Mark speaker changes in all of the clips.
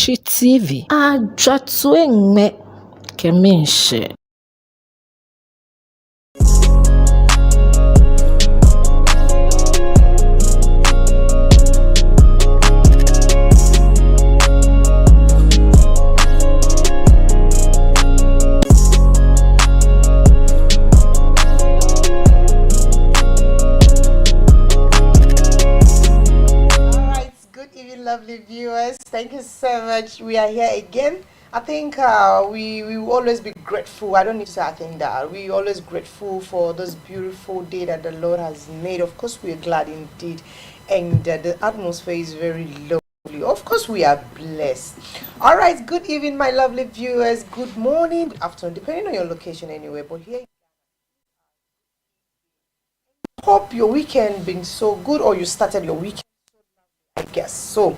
Speaker 1: Shi TV. Ajatwengme Keminshe.
Speaker 2: Lovely viewers, thank you so much. We are here again. I think we will always be grateful. I don't need to say I think that. We always grateful for this beautiful day that the Lord has made. Of course, we are glad indeed. And the atmosphere is very lovely. Of course, we are blessed. All right, good evening, my lovely viewers. Good morning, good afternoon, depending on your location anyway. But here, hope your weekend been so good, or you started your weekend, I guess. So, all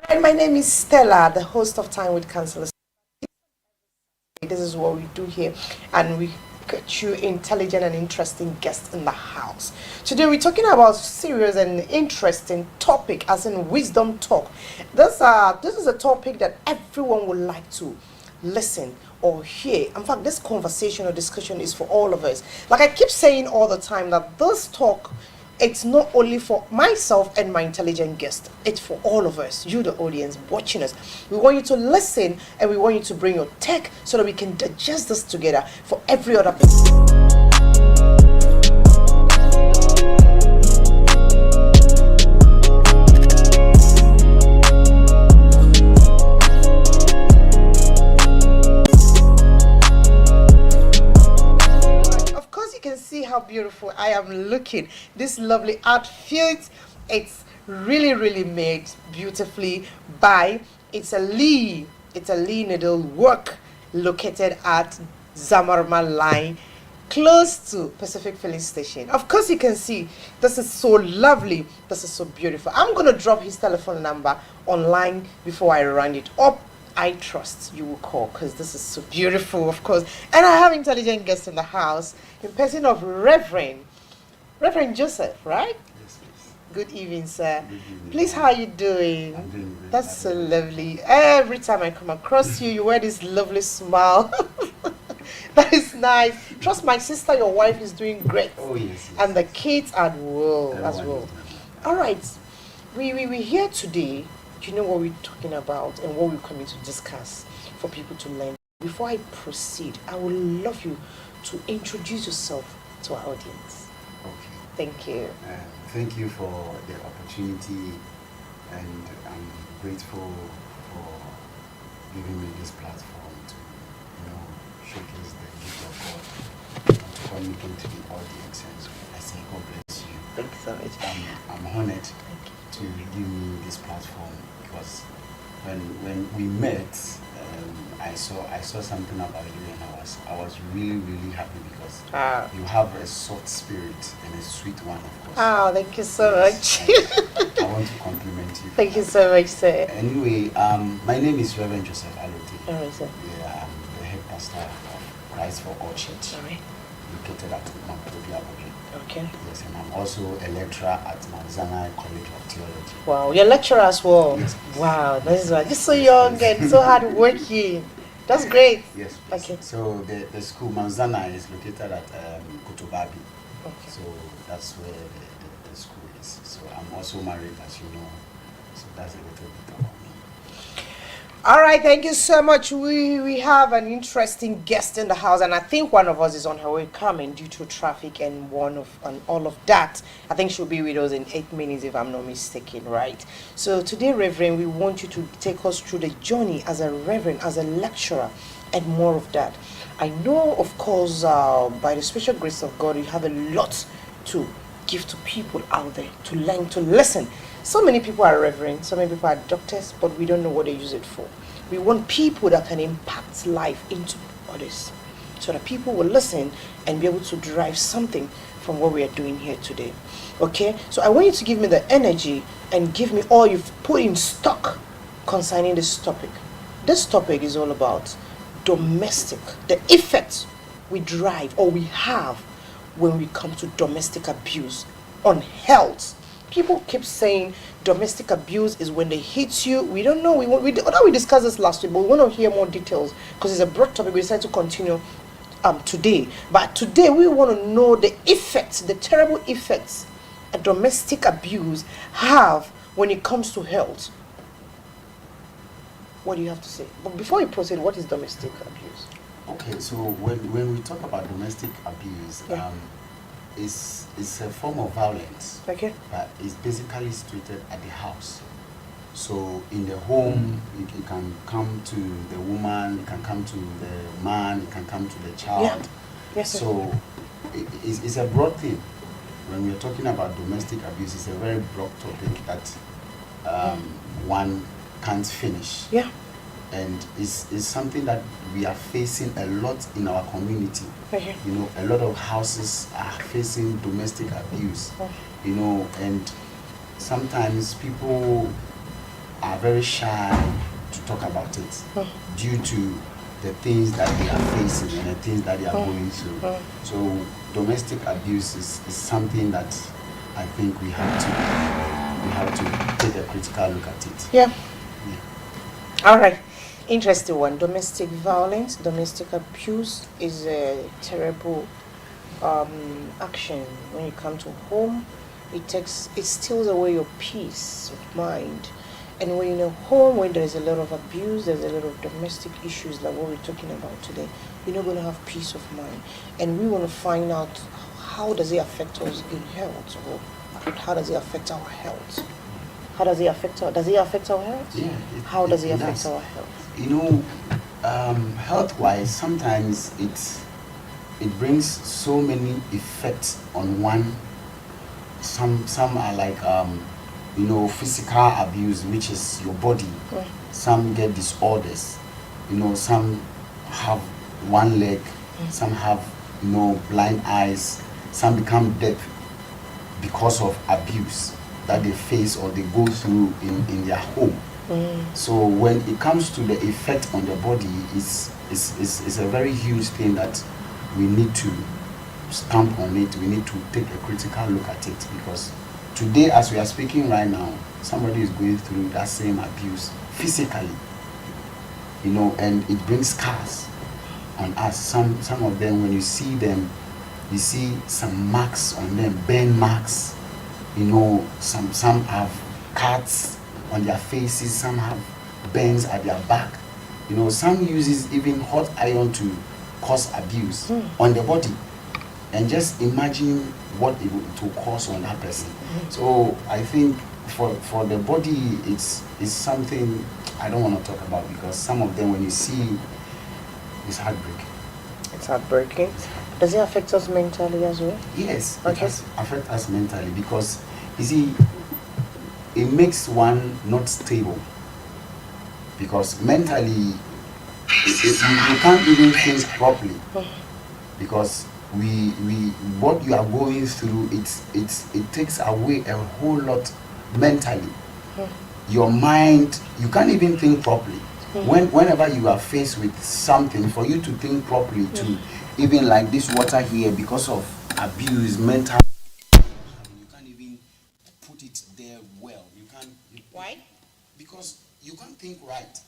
Speaker 2: right, my name is Stella, the host of Time with Counsellor Stella. This is what we do here, and we get you intelligent and interesting guests in the house. Today, we're talking about serious and interesting topic, as in wisdom talk. This is a topic that everyone would like to listen or hear. In fact, this conversation or discussion is for all of us. Like I keep saying all the time, that this talk, it's not only for myself and my intelligent guest, it's for all of us, you the audience watching us. We want you to listen, and we want you to bring your tech so that we can digest this together for every other person. How beautiful I am looking. This lovely outfit, it's really made beautifully by Italy needle work, located at Zamarma line, close to Pacific Filling Station. Of course, you can see this is so lovely, this is so beautiful. I'm gonna drop his telephone number online before I round it up. I trust you will call, because this is so beautiful, of course. And I have intelligent guests in the house, in person of Reverend Joseph, right?
Speaker 3: Yes, please.
Speaker 2: Good evening, sir.
Speaker 3: Good evening.
Speaker 2: Please, how are you doing?
Speaker 3: I'm doing great.
Speaker 2: That's so lovely. Every time I come across you, you wear this lovely smile. That is nice. Trust my sister, your wife is doing great.
Speaker 3: Oh, yes.
Speaker 2: And the kids are well as
Speaker 3: Everyone
Speaker 2: well.
Speaker 3: is doing
Speaker 2: All right. We're here today. You know what we're talking about and what we're coming to discuss for people to learn. Before I proceed, I would love you to introduce yourself to our audience.
Speaker 3: Okay.
Speaker 2: Thank you.
Speaker 3: Thank you for the opportunity, and I'm grateful for giving me this platform to, showcase the gift of God and to communicate to the audience. And I say, God bless you.
Speaker 2: Thank you so much.
Speaker 3: I'm honored to give me this platform, because when we met, I saw something about you, and I was really happy, because you have a soft spirit and a sweet one, of course.
Speaker 2: Oh, thank you so much.
Speaker 3: I want to compliment you.
Speaker 2: Thank you so much, sir.
Speaker 3: Anyway, my name is Reverend Joseph Alote.
Speaker 2: All right, sir.
Speaker 3: Yeah, I'm the head pastor of Christ for All Church,
Speaker 2: All right.
Speaker 3: located at Mampodi Abuja.
Speaker 2: Okay.
Speaker 3: Yes, and I'm also a lecturer at Manzana College of Theology.
Speaker 2: Wow, you're a lecturer as well.
Speaker 3: Yes, please.
Speaker 2: Wow, that is why. Just so young and so hard working. That's great.
Speaker 3: Yes, please.
Speaker 2: Okay.
Speaker 3: So the school Manzana is located at Kotobabi.
Speaker 2: Okay.
Speaker 3: So that's where the school is. So I'm also married, as you know. So that's a little bit about me.
Speaker 2: All right, thank you so much. We have an interesting guest in the house, and I think one of us is on her way coming due to traffic and all of that. I think she'll be with us in 8 minutes, if I'm not mistaken, right? So today, Reverend, we want you to take us through the journey as a Reverend, as a lecturer, and more of that. I know, of course, by the special grace of God, you have a lot to give to people out there, to learn, to listen. So many people are reverend, so many people are doctors, but we don't know what they use it for. We want people that can impact life into others, so that people will listen and be able to derive something from what we are doing here today. Okay, so I want you to give me the energy and give me all you've put in stock concerning this topic. This topic is all about domestic, the effect we drive or we have when we come to domestic abuse on health. People keep saying domestic abuse is when they hit you. We don't know. We discussed this last week, but we want to hear more details because it's a broad topic. We decided to continue today. But today we want to know the effects, the terrible effects that domestic abuse have when it comes to health. What do you have to say? But before you proceed, what is domestic abuse?
Speaker 3: Okay, so when we talk about domestic abuse,
Speaker 2: Yeah.
Speaker 3: It's a form of violence,
Speaker 2: Okay.
Speaker 3: but it's basically situated at the house. So in the home, it can come to the woman, it can come to the man, it can come to the child.
Speaker 2: Yeah. Yes, sir.
Speaker 3: So it's a broad thing. When we're talking about domestic abuse, it's a very broad topic that one can't finish.
Speaker 2: Yeah.
Speaker 3: And it's something that we are facing a lot in our community.
Speaker 2: Okay.
Speaker 3: You know, a lot of houses are facing domestic abuse. You know, and sometimes people are very shy to talk about it due to the things that they are facing and the things that they are going through. So domestic abuse is something that I think we have to take a critical look at it.
Speaker 2: Yeah. All right. Interesting one. Domestic violence, domestic abuse is a terrible action when you come to home. It steals away your peace of mind. And when you're in a home where there's a lot of abuse, there's a lot of domestic issues like what we're talking about today, you're not going to have peace of mind. And we want to find out how does it affect us in health, or how does it affect our health? How does it affect our health?
Speaker 3: Yeah.
Speaker 2: How does it affect
Speaker 3: does.
Speaker 2: our health?
Speaker 3: You know, health-wise, sometimes it brings so many effects on one. Some are like you know, physical abuse, which is your body. Some get disorders. You know, some have one leg. Some have, you know, blind eyes. Some become deaf because of abuse that they face or they go through in their home. So when it comes to the effect on the body, it's a very huge thing that we need to stamp on it. We need to take a critical look at it, because today, as we are speaking right now, somebody is going through that same abuse physically, you know, and it brings scars on us. Some of them, when you see them, you see some marks on them, burn marks. You know, some have cuts on their faces, some have burns at their back. You know, some uses even hot iron to cause abuse on the body. And just imagine what it will cause on that person. So I think for the body, it's something I don't want to talk about, because some of them, when you see, it's heartbreaking.
Speaker 2: It's heartbreaking. Does it affect us mentally as well?
Speaker 3: Yes,
Speaker 2: Okay.
Speaker 3: it does affect us mentally, because you see, it makes one not stable, because mentally you can't even think properly, because we what you are going through, it takes away a whole lot mentally. Your mind, you can't even think properly. Whenever you are faced with something, for you to think properly, to even like this water here, because of abuse, mental, you can't even put it there well.
Speaker 2: Why?
Speaker 3: Because you can't think right.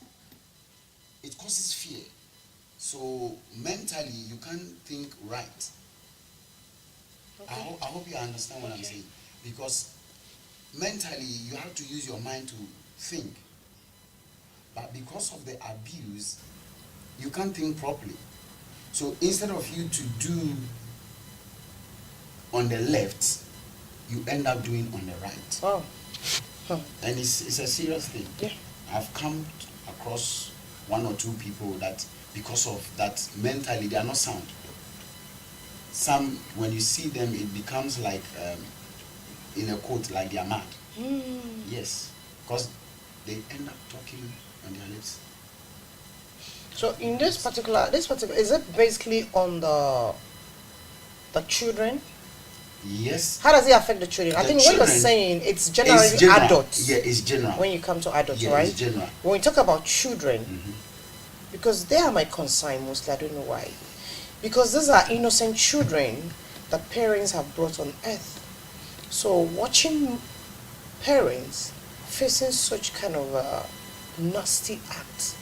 Speaker 3: It causes fear. So mentally, you can't think right.
Speaker 2: Okay.
Speaker 3: I hope you understand what I'm saying. Because mentally, you have to use your mind to think. But because of the abuse, you can't think properly. So instead of you to do on the left, you end up doing on the right.
Speaker 2: Oh.
Speaker 3: And it's a serious thing.
Speaker 2: Yeah.
Speaker 3: I've come across one or two people that, because of that, mentally they are not sound. Some, when you see them, it becomes like, in a quote, like they are mad. Yes, because they end up talking on their lips.
Speaker 2: So in this particular, is it basically on the children?
Speaker 3: Yes.
Speaker 2: How does it affect the children? I
Speaker 3: The
Speaker 2: think what you're
Speaker 3: children,
Speaker 2: saying, it's generally
Speaker 3: it's general.
Speaker 2: adults.
Speaker 3: Yeah, it's general.
Speaker 2: When you come to adults,
Speaker 3: Yeah,
Speaker 2: right?
Speaker 3: it's general.
Speaker 2: When we talk about children, because they are my concern mostly, I don't know why. Because these are innocent children that parents have brought on earth. So watching parents facing such kind of nasty acts,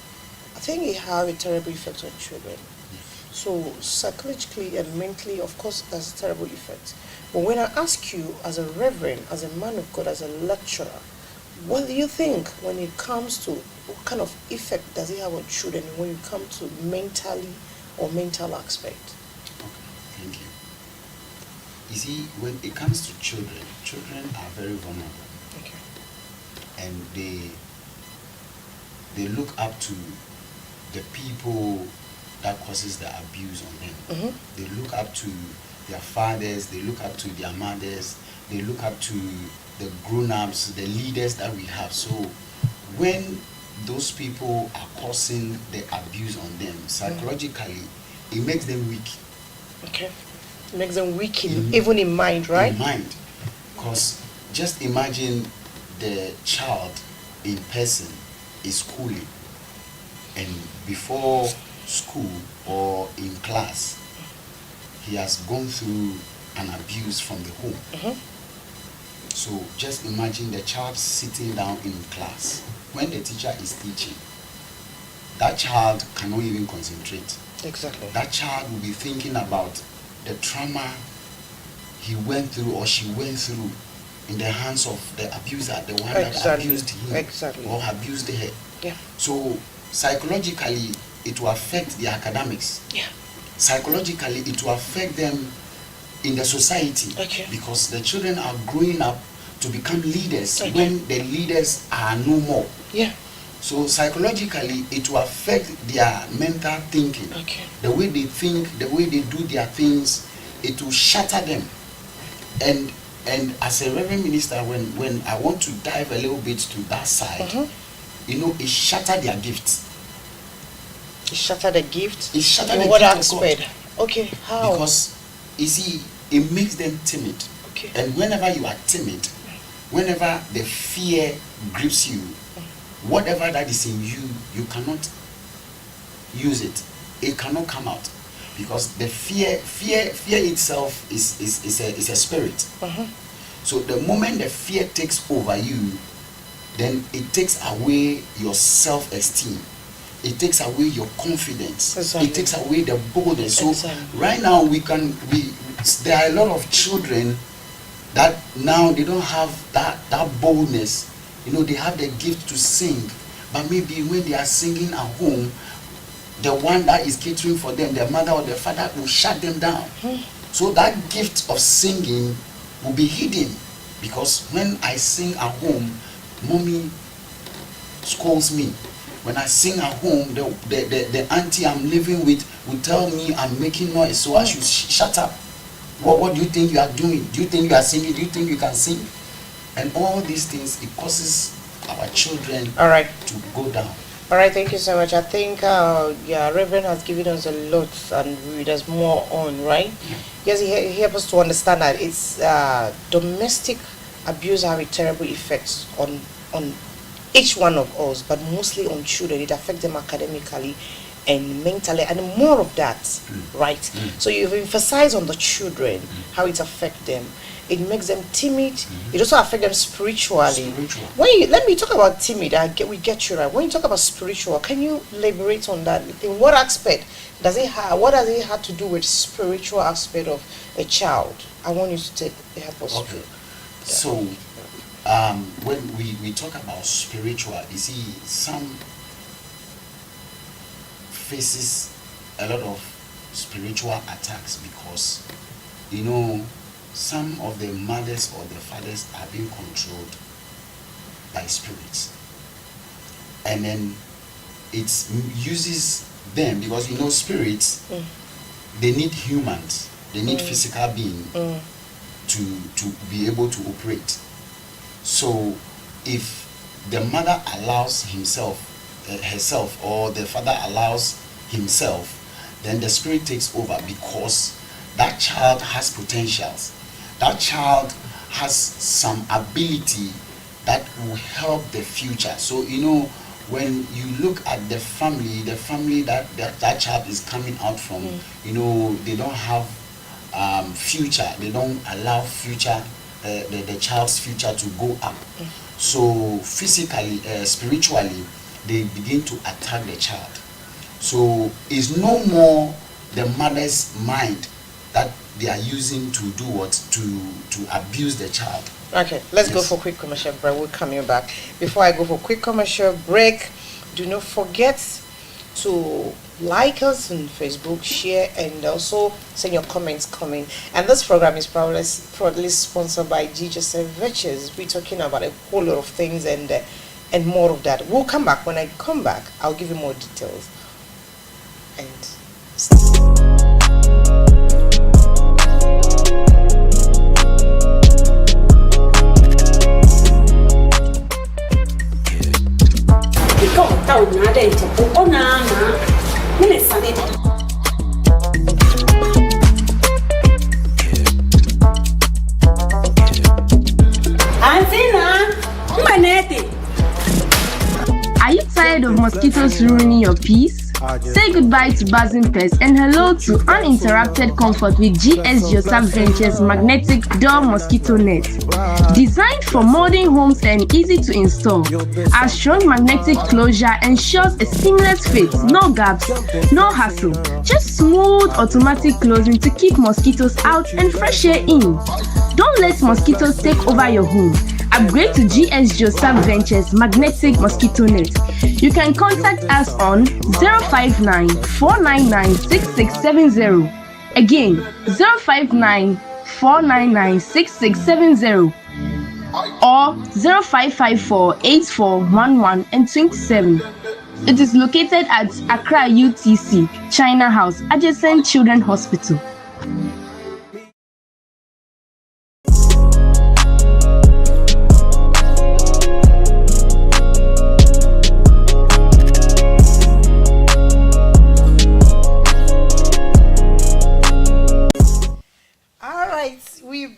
Speaker 2: I think it has a terrible effect on children. So psychologically and mentally, of course, that's a terrible effect. But when I ask you, as a reverend, as a man of God, as a lecturer, what do you think when it comes to what kind of effect does it have on children when you come to mentally or mental aspect?
Speaker 3: Okay, thank you. You see, when it comes to children, children are very vulnerable.
Speaker 2: Okay.
Speaker 3: And they look up to the people that causes the abuse on them.
Speaker 2: Mm-hmm.
Speaker 3: They look up to their fathers, they look up to their mothers, they look up to the grown-ups, the leaders that we have. So when those people are causing the abuse on them, psychologically, it makes them weak.
Speaker 2: Okay. It makes them weak even in mind, right?
Speaker 3: In mind. Because just imagine the child in person is schooling, and before school or in class, he has gone through an abuse from the home.
Speaker 2: Mm-hmm.
Speaker 3: So just imagine the child sitting down in class when the teacher is teaching. That child cannot even concentrate.
Speaker 2: Exactly.
Speaker 3: That child will be thinking about the trauma he went through or she went through in the hands of the abuser, the one that abused him or abused her.
Speaker 2: Yeah.
Speaker 3: So psychologically, it will affect the academics.
Speaker 2: Yeah.
Speaker 3: Psychologically, it will affect them in the society.
Speaker 2: Okay.
Speaker 3: Because the children are growing up to become leaders when the leaders are no more.
Speaker 2: Yeah.
Speaker 3: So psychologically, it will affect their mental thinking.
Speaker 2: Okay.
Speaker 3: The way they think, the way they do their things, it will shatter them. And as a reverend minister, when I want to dive a little bit to that side, it shattered their gifts.
Speaker 2: It shattered the gift?
Speaker 3: It shattered
Speaker 2: in
Speaker 3: the
Speaker 2: what
Speaker 3: gift
Speaker 2: aspect?
Speaker 3: of God.
Speaker 2: Okay, how?
Speaker 3: Because, you see, it makes them timid.
Speaker 2: Okay.
Speaker 3: And whenever you are timid, whenever the fear grips you, whatever that is in you, you cannot use it. It cannot come out. Because the fear itself is a spirit. So the moment the fear takes over you, then it takes away your self-esteem. It takes away your confidence.
Speaker 2: Exactly.
Speaker 3: It takes away the boldness. So
Speaker 2: Exactly.
Speaker 3: right now there are a lot of children that now they don't have that boldness. They have the gift to sing, but maybe when they are singing at home, the one that is catering for them, their mother or their father, will shut them down. So that gift of singing will be hidden, because when I sing at home, mommy scolds me. When I sing at home, the auntie I'm living with will tell me I'm making noise, so I should shut up. What do you think you are doing? Do you think you are singing? Do you think you can sing? And all these things, it causes our children to go down.
Speaker 2: All right, thank you so much. I think Reverend has given us a lot, and there's more on, right? Yes, he helps us to understand that it's domestic abuse have a terrible effect on each one of us, but mostly on children. It affects them academically and mentally, and more of that, right? So you've emphasized on the children, how it affects them. It makes them timid. It also affects them spiritually. Let me talk about timid. We get you right. When you talk about spiritual, can you elaborate on that? In what aspect does it have? What does it have to do with spiritual aspect of a child? I want you to help us.
Speaker 3: Okay. So when we talk about spiritual, you see, some faces a lot of spiritual attacks because some of the mothers or the fathers are being controlled by spirits, and then it uses them because spirits, they need humans, they need physical being to be able to operate. So if the mother allows herself, or the father allows himself, then the spirit takes over, because that child has potentials. That child has some ability that will help the future. So when you look at the family that child is coming out from, they don't have future. They don't allow future, the child's future to go up. So physically, spiritually, they begin to attack the child. So it's no more the mother's mind that they are using to do what, to abuse the child.
Speaker 2: Okay, let's go for quick commercial break. We'll come back. Before I go for quick commercial break, do not forget to like us on Facebook, share, and also send your comments coming. And this program is proudly sponsored by GJSF Ventures. We're talking about a whole lot of things and more of that. We'll come back. When I come back, I'll give you more details. And
Speaker 4: Are you tired of mosquitoes ruining your peace? Say goodbye to buzzing pests and hello to uninterrupted comfort with GS Joseph Ventures Magnetic Door Mosquito Net. Designed for modern homes and easy to install, our strong magnetic closure ensures a seamless fit, no gaps, no hassle, just smooth automatic closing to keep mosquitoes out and fresh air in. Don't let mosquitoes take over your home. Upgrade to GS Joseph Ventures Magnetic Mosquito Net. You can contact us on 059 499 6670. Again, 059 499 6670 or 0554 8411 and 27. It is located at Accra UTC, China House, adjacent Children's Hospital.
Speaker 2: We're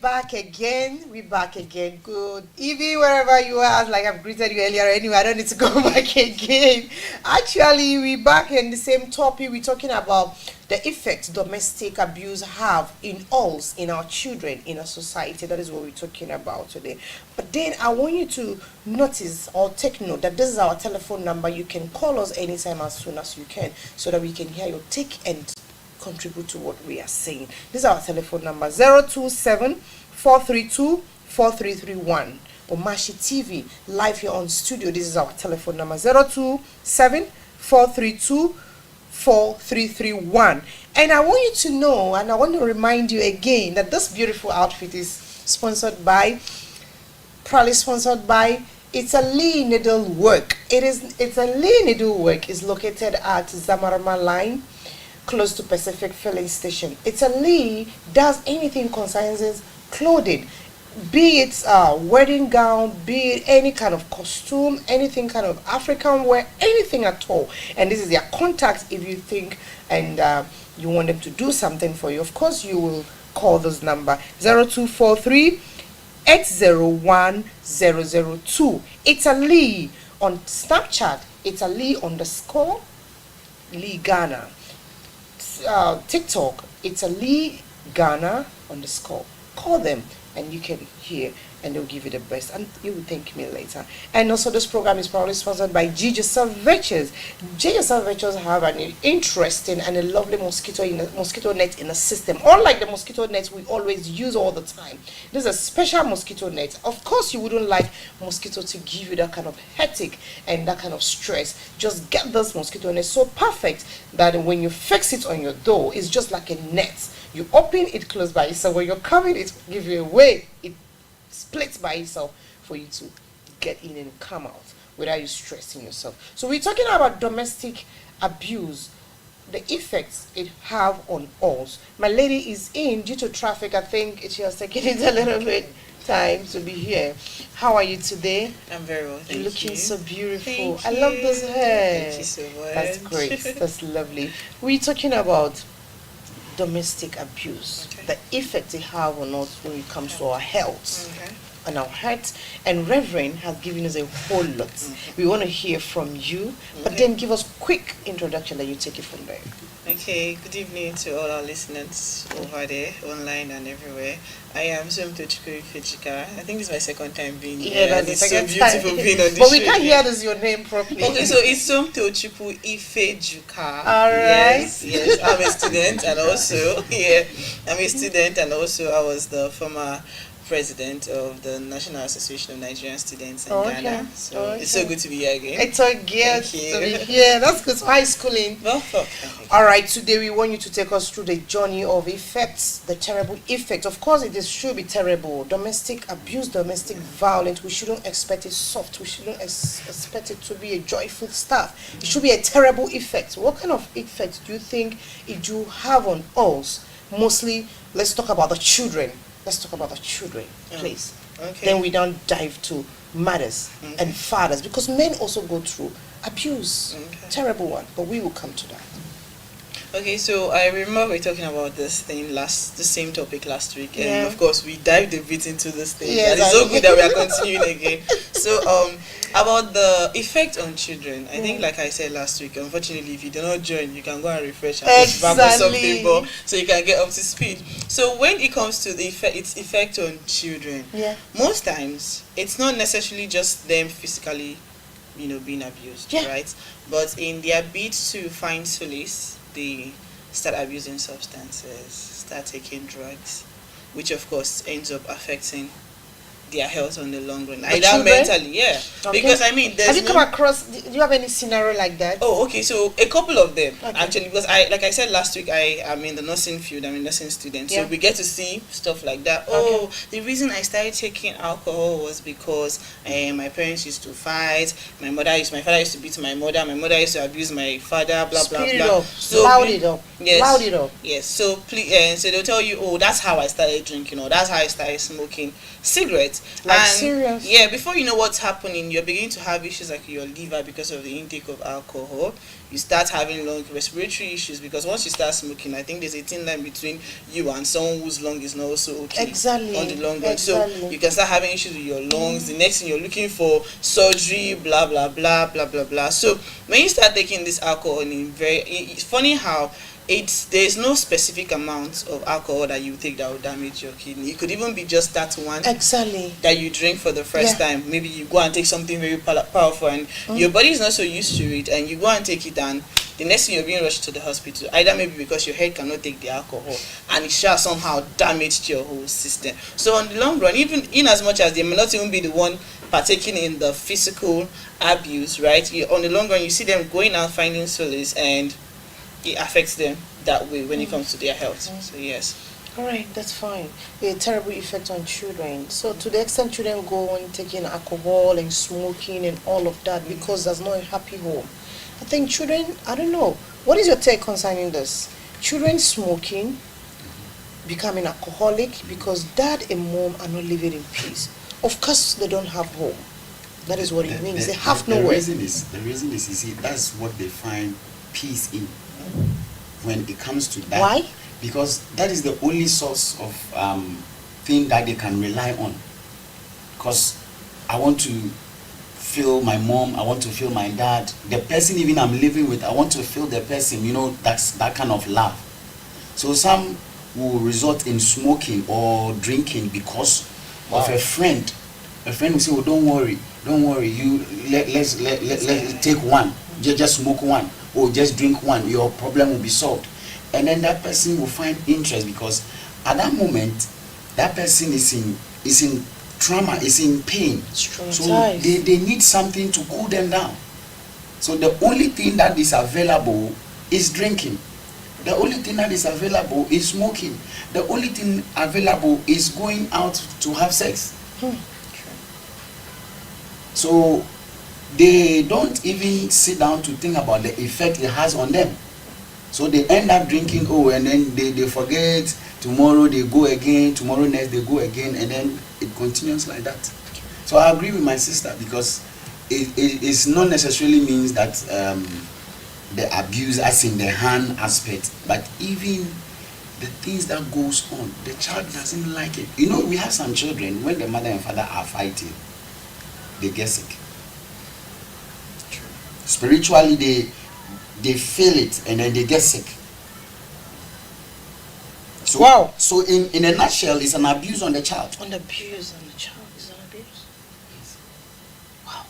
Speaker 2: back again. Good evening, wherever you are. Like I've greeted you earlier anyway, I don't need to go back again. Actually, we're back in the same topic. We're talking about the effect domestic abuse have in us, in our children, in our society. That is what we're talking about today. But then I want you to notice or take note that this is our telephone number. You can call us anytime as soon as you can so that we can hear your take and contribute to what we are saying. This is our telephone number 027-432-4331 or Mashi TV live here on studio. This is our telephone number 027-432-4331. And I want you to know, and I want to remind you again, that this beautiful outfit is proudly sponsored by It's a Lee Needlework. It's a Lee Needlework is located at Zamarama Line, close to Pacific Filling Station. It's a Lee does anything concerns clothing, be it wedding gown, be it any kind of costume, anything kind of African wear, anything at all. And this is their contact if you think and you want them to do something for you. Of course, you will call this number 0243 801 002. It's a Lee on Snapchat. It's a Lee _ Lee Ghana. TikTok, it's a Lee Ghana _ call them and you can hear and they'll give you the best and you will thank me later. And also this program is probably sponsored by GJSF Ventures. GJSF Ventures have an interesting and a lovely mosquito net in a system, unlike the mosquito nets we always use all the time. This is a special mosquito net. Of course you wouldn't like mosquito to give you that kind of headache and that kind of stress. Just get this mosquito net so perfect that when you fix it on your door, it's just like a net. You open it, close by itself. When you're coming, it give you away. It splits by itself for you to get in and come out without you stressing yourself. So we're talking about domestic abuse, the effects it have on us. My lady is in due to traffic. I think she has taken it a little bit time to be here. How are you today?
Speaker 5: I'm very well, thank you.
Speaker 2: Looking so beautiful.
Speaker 5: Thank
Speaker 2: I love this hair.
Speaker 5: Thank you so much.
Speaker 2: That's great. That's lovely. We're talking about domestic abuse, the effect it have on us when it comes to our health and our health. And Reverend has given us a whole lot. We want to hear from you, but then give us quick introduction that you take it from there.
Speaker 5: Okay, good evening to all our listeners over there, online and everywhere. I am Somto Chukwu. I think this is my second time being here.
Speaker 2: Yeah, that's
Speaker 5: and
Speaker 2: the
Speaker 5: it's so
Speaker 2: second
Speaker 5: beautiful
Speaker 2: time.
Speaker 5: being on this
Speaker 2: But we
Speaker 5: show
Speaker 2: can't
Speaker 5: again.
Speaker 2: hear this your name properly.
Speaker 5: Okay, so it's Somto Chukwu Ifejuka.
Speaker 2: All right.
Speaker 5: Yes, I'm a student and also I'm a student and also I was the former president of the National Association of Nigerian Students in Ghana. So it's so good to be here again.
Speaker 2: It's so good to be here. That's good. High schooling.
Speaker 5: Well,
Speaker 2: all right, today we want you to take us through the journey of effects, the terrible effect. Of course, should be terrible. Domestic abuse, domestic violence. We shouldn't expect it soft. We shouldn't expect it to be a joyful stuff. It should be a terrible effect. What kind of effect do you think it do have on us? Mostly, let's talk about the children. Let's talk about the children, please.
Speaker 5: Okay.
Speaker 2: Then we don't dive to mothers and fathers, because men also go through abuse. Terrible one, but we will come to that.
Speaker 5: Okay, so I remember we were talking about the same topic last week, and of course we dived a bit into this thing.
Speaker 2: Yes,
Speaker 5: and it's so good that we are continuing again. So about the effect on children, I think like I said last week, unfortunately if you do not join, you can go and refresh and watch back or something, but so you can get up to speed. So when it comes to its effect on children, most times it's not necessarily just them physically, being abused, right? But in their bid to find solace, they start abusing substances, start taking drugs, which of course ends up affecting their health on the long run. Either mentally, because I mean,
Speaker 2: have you come across? Do you have any scenario like that?
Speaker 5: Oh, okay. So a couple of them actually, because like I said last week, I am in the nursing field. I'm a nursing student, so we get to see stuff like that. Oh, the reason I started taking alcohol was because my parents used to fight. My father used to beat my mother. My mother used to abuse my father. Blah blah blah.
Speaker 2: So loud it up.
Speaker 5: Yes.
Speaker 2: Loud it up.
Speaker 5: Yes. So please, so they'll tell you, oh, that's how I started drinking, or that's how I started smoking cigarettes.
Speaker 2: Like serious?
Speaker 5: Yeah, before you know what's happening, you're beginning to have issues like your liver because of the intake of alcohol. You start having lung respiratory issues because once you start smoking, I think there's a thin line between you and someone whose lung is not also okay on the long run. So you can start having issues with your lungs. The next thing, you're looking for surgery, blah blah blah blah blah blah. So when you start taking this alcohol, it's funny how there's no specific amount of alcohol that you take that will damage your kidney. It could even be just that one that you drink for the first time. Maybe you go and take something very powerful and your body is not so used to it, and you go and take it, and the next thing you're being rushed to the hospital, either maybe because your head cannot take the alcohol and it shall somehow damaged your whole system. So on the long run, even in as much as they may not even be the one partaking in the physical abuse, right? On the long run, you see them going out finding solace, and it affects them that way when it comes to their health. So yes.
Speaker 2: All right, that's fine. A terrible effect on children. So to the extent children go on taking alcohol and smoking and all of that because there's not a happy home. I think children, I don't know. What is your take concerning this? Children smoking, becoming alcoholic because dad and mom are not living in peace. Of course they don't have home. That is what it means. They have nowhere.
Speaker 3: The reason is, you see, that's what they find peace in. When it comes to that,
Speaker 2: why?
Speaker 3: Because that is the only source of thing that they can rely on. Because I want to feel my mom, I want to feel my dad, the person even I'm living with, I want to feel the person. That's that kind of love. So some will resort in smoking or drinking because of a friend. A friend will say, "Oh, don't worry, you let's take one, just smoke one." Or just drink one, your problem will be solved. And then that person will find interest because at that moment that person is in trauma, is in pain. So they need something to cool them down. So the only thing that is available is drinking. The only thing that is available is smoking. The only thing available is going out to have sex. So they don't even sit down to think about the effect it has on them. So they end up drinking, and then they forget. Tomorrow they go again, tomorrow next they go again, and then it continues like that. So I agree with my sister because it's not necessarily means that the abuse as in the hand aspect, but even the things that goes on, the child doesn't like it. We have some children, when the mother and father are fighting, they get sick. Spiritually they feel it and then they get sick.
Speaker 6: So,
Speaker 2: Wow.
Speaker 6: So in a nutshell, it's an abuse on the child.
Speaker 2: On abuse on the child is an abuse. Wow.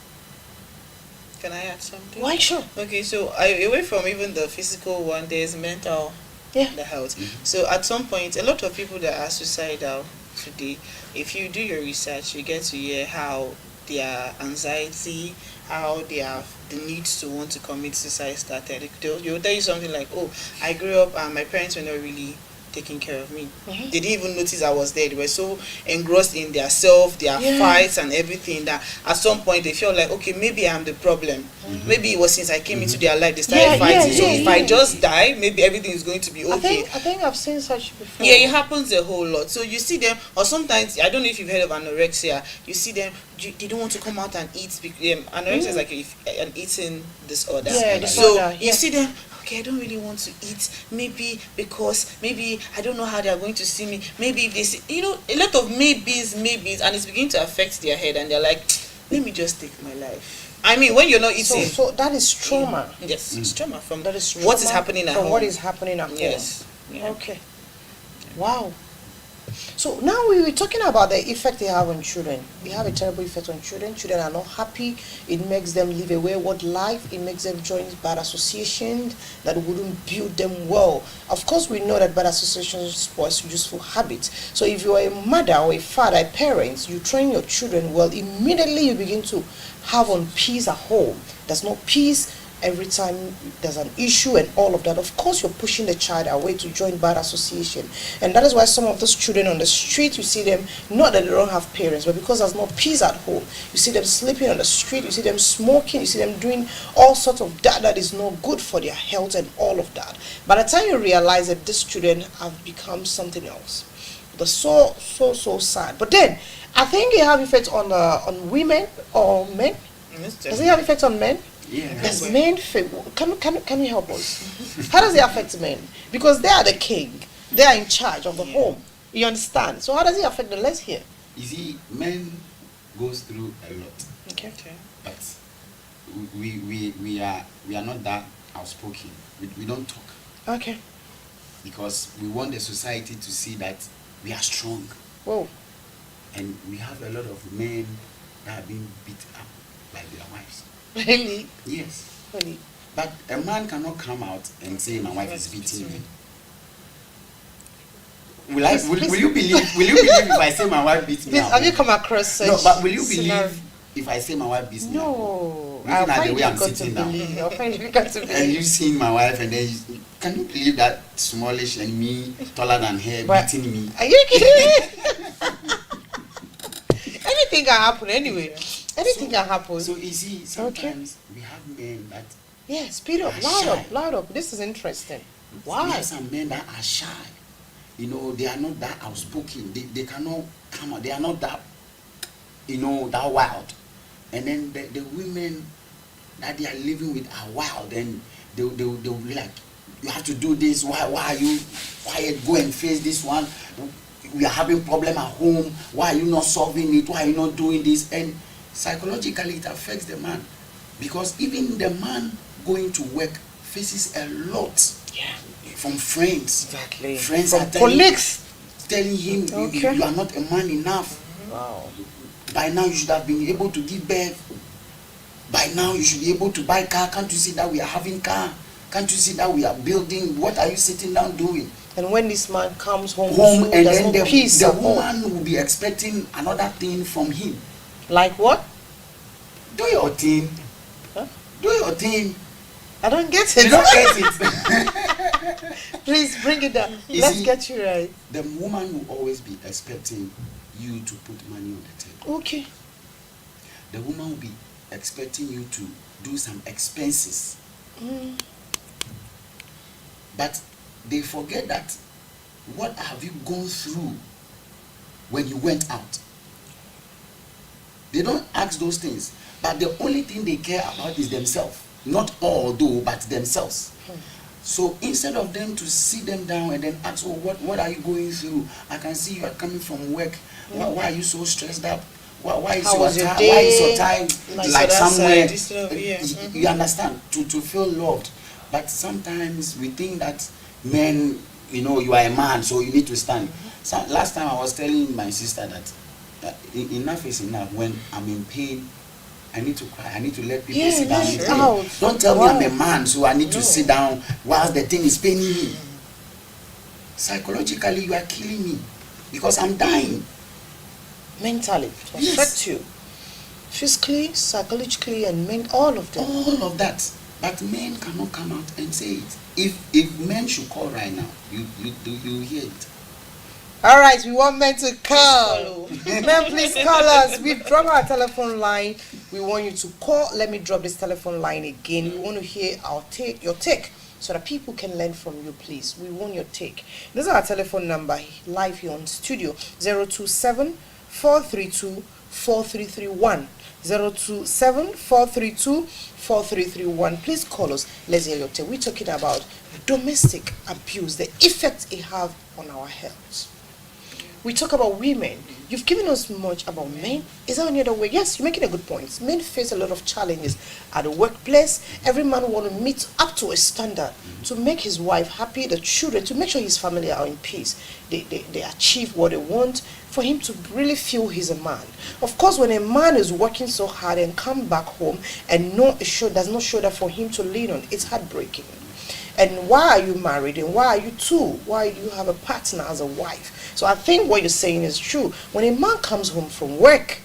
Speaker 5: Can I add something?
Speaker 2: Why, sure.
Speaker 5: Okay, so away from even the physical one, there's mental, the health. So at some point, a lot of people that are suicidal today, if you do your research, you get to hear how their anxiety, how their the needs to want to commit suicide started. They'll tell you something like, "Oh, I grew up and my parents were not really taking care of me. They didn't even notice I was there. They were so engrossed in their self, their fights and everything, that at some point they felt like, okay, maybe I'm the problem. Maybe it was since I came into their life they started fighting. So if I just die, maybe everything is going to be okay."
Speaker 2: I think I've seen such before.
Speaker 5: Yeah, it happens a whole lot. So you see them, or sometimes, I don't know if you've heard of anorexia. You see them, they don't want to come out and eat. Anorexia is like an eating disorder.
Speaker 2: Yeah,
Speaker 5: so you see them, okay, I don't really want to eat. Maybe because I don't know how they are going to see me. Maybe if they see, a lot of maybes, and it's beginning to affect their head, and they're like, let me just take my life. I mean, when you're not eating.
Speaker 2: So that is trauma.
Speaker 5: Yes, it's trauma from
Speaker 2: That is trauma
Speaker 5: what is happening at home.
Speaker 2: what is happening at home.
Speaker 5: Yes. Yeah.
Speaker 2: Okay. Wow. So now we were talking about the effect they have on children. They have a terrible effect on children. Children are not happy. It makes them live a wayward life. It makes them join bad associations that wouldn't build them well. Of course, we know that bad associations spoils useful habits. So if you are a mother or a father, a parent, you train your children well, immediately you begin to have peace at home. There's no peace every time there's an issue and all of that. Of course, you're pushing the child away to join bad association. And that is why some of those children on the street, you see them, not that they don't have parents, but because there's no peace at home. You see them sleeping on the street, you see them smoking, you see them doing all sorts of that is not good for their health and all of that. By the time you realize that these children have become something else, that's so sad. But then, I think it have effects on women or men. Does it have effects on men?
Speaker 6: Yeah.
Speaker 2: Does men can you help us? How does it affect men? Because they are the king, they are in charge of the home. You understand? So how does it affect them? Let's hear.
Speaker 6: You see, men goes through a lot.
Speaker 2: Okay.
Speaker 6: But we are not that outspoken. We don't talk.
Speaker 2: Okay.
Speaker 6: Because we want the society to see that we are strong.
Speaker 2: Whoa.
Speaker 6: And we have a lot of men that have been beat up by their wives.
Speaker 2: Really?
Speaker 6: Yes.
Speaker 2: Really?
Speaker 6: But a man cannot come out and say my wife is beating me. Will you believe if I say my wife beats me?
Speaker 2: Please, have you come across such?
Speaker 6: No, but will you
Speaker 2: scenario?
Speaker 6: believe if I say my wife beats me?
Speaker 2: No.
Speaker 6: Looking at the way I'm sitting down.
Speaker 2: I'll find it difficult to
Speaker 6: And
Speaker 2: believe.
Speaker 6: you seeing my wife, and then can you believe that smallish and me, taller than her,
Speaker 2: But-
Speaker 6: beating me?
Speaker 2: Are you kidding? Anything can happen anyway. Anything can happen.
Speaker 6: So you see, sometimes we have men that
Speaker 2: Yeah, speed up,
Speaker 6: are
Speaker 2: loud
Speaker 6: shy.
Speaker 2: up, loud up. This is interesting.
Speaker 6: We
Speaker 2: Why?
Speaker 6: have some men that are shy. They are not that outspoken. They cannot come out. They are not that, that wild. And then the women that they are living with are wild, and they'll be like, you have to do this. Why are you quiet? Go and face this one. We are having problem at home. Why are you not solving it? Why are you not doing this? And psychologically, it affects the man, because even the man going to work faces a lot from friends.
Speaker 2: Exactly.
Speaker 6: Friends
Speaker 2: From
Speaker 6: are
Speaker 2: colleagues.
Speaker 6: telling him,
Speaker 2: Okay.
Speaker 6: you are not a man enough.
Speaker 2: Wow.
Speaker 6: By now you should have been able to give birth. By now you should be able to buy car. Can't you see that we are having car? Can't you see that we are building? What are you sitting down doing?
Speaker 2: And when this man comes home,
Speaker 6: And
Speaker 2: there's
Speaker 6: then
Speaker 2: no peace
Speaker 6: the
Speaker 2: at home.
Speaker 6: woman will be expecting another thing from him.
Speaker 2: Like what?
Speaker 6: Do your thing.
Speaker 2: Huh?
Speaker 6: Do your thing.
Speaker 2: I don't get
Speaker 6: You
Speaker 2: it.
Speaker 6: don't get it.
Speaker 2: Please bring it down.
Speaker 6: You
Speaker 2: Let's
Speaker 6: see,
Speaker 2: get you right.
Speaker 6: The woman will always be expecting you to put money on the table.
Speaker 2: Okay.
Speaker 6: The woman will be expecting you to do some expenses. But they forget that what have you gone through when you went out? They don't ask those things. But the only thing they care about is themselves. Not all though, but themselves. So instead of them to sit them down and then ask, oh, what are you going through? I can see you are coming from work. Why are you so stressed up? Why is
Speaker 2: How was your
Speaker 6: Why
Speaker 2: day?
Speaker 6: is your time like
Speaker 5: so
Speaker 6: somewhere?
Speaker 5: that's
Speaker 6: You understand? To feel loved. But sometimes we think that men you are a man, so you need to stand. So last time I was telling my sister that enough is enough. When I'm in pain, I need to cry. I need to let people sit down. Don't tell me I'm a man, so I need to sit down whilst the thing is paining me. Psychologically, you are killing me because I'm dying.
Speaker 2: Mentally, to affect you. Physically, psychologically, and all of them.
Speaker 6: All of that. But men cannot come out and say it. If men should call right now, you hear it.
Speaker 2: All right, we want men to call. Men, please call us. We've dropped our telephone line. We want you to call. Let me drop this telephone line again. We want to hear your take, so that people can learn from you, please. We want your take. This is our telephone number, live here on studio, 027-432-4331. 027-432-4331. Please call us. Let's hear your take. We're talking about domestic abuse, the effect it have on our health. We talk about women. You've given us much about men. Is there any other way? Yes, you're making a good point. Men face a lot of challenges at the workplace. Every man wants to meet up to a standard to make his wife happy, the children, to make sure his family are in peace. They achieve what they want, for him to really feel he's a man. Of course, when a man is working so hard and come back home and does not show that for him to lean on, it's heartbreaking. And why are you married? And why are you two? Why do you have a partner as a wife? So I think what you're saying is true. When a man comes home from work,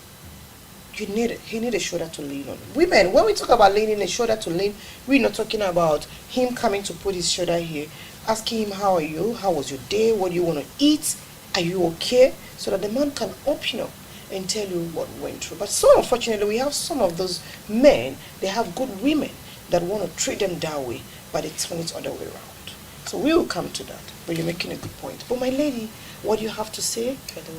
Speaker 2: he need a shoulder to lean on. Women, when we talk about leaning a shoulder to lean, we're not talking about him coming to put his shoulder here, asking him, how are you? How was your day? What do you want to eat? Are you okay? So that the man can open up and tell you what went through. But so unfortunately, we have some of those men, they have good women that want to treat them that way, but they turn it other way around. So we will come to that, but you're making a good point. But my lady, what do you have to say?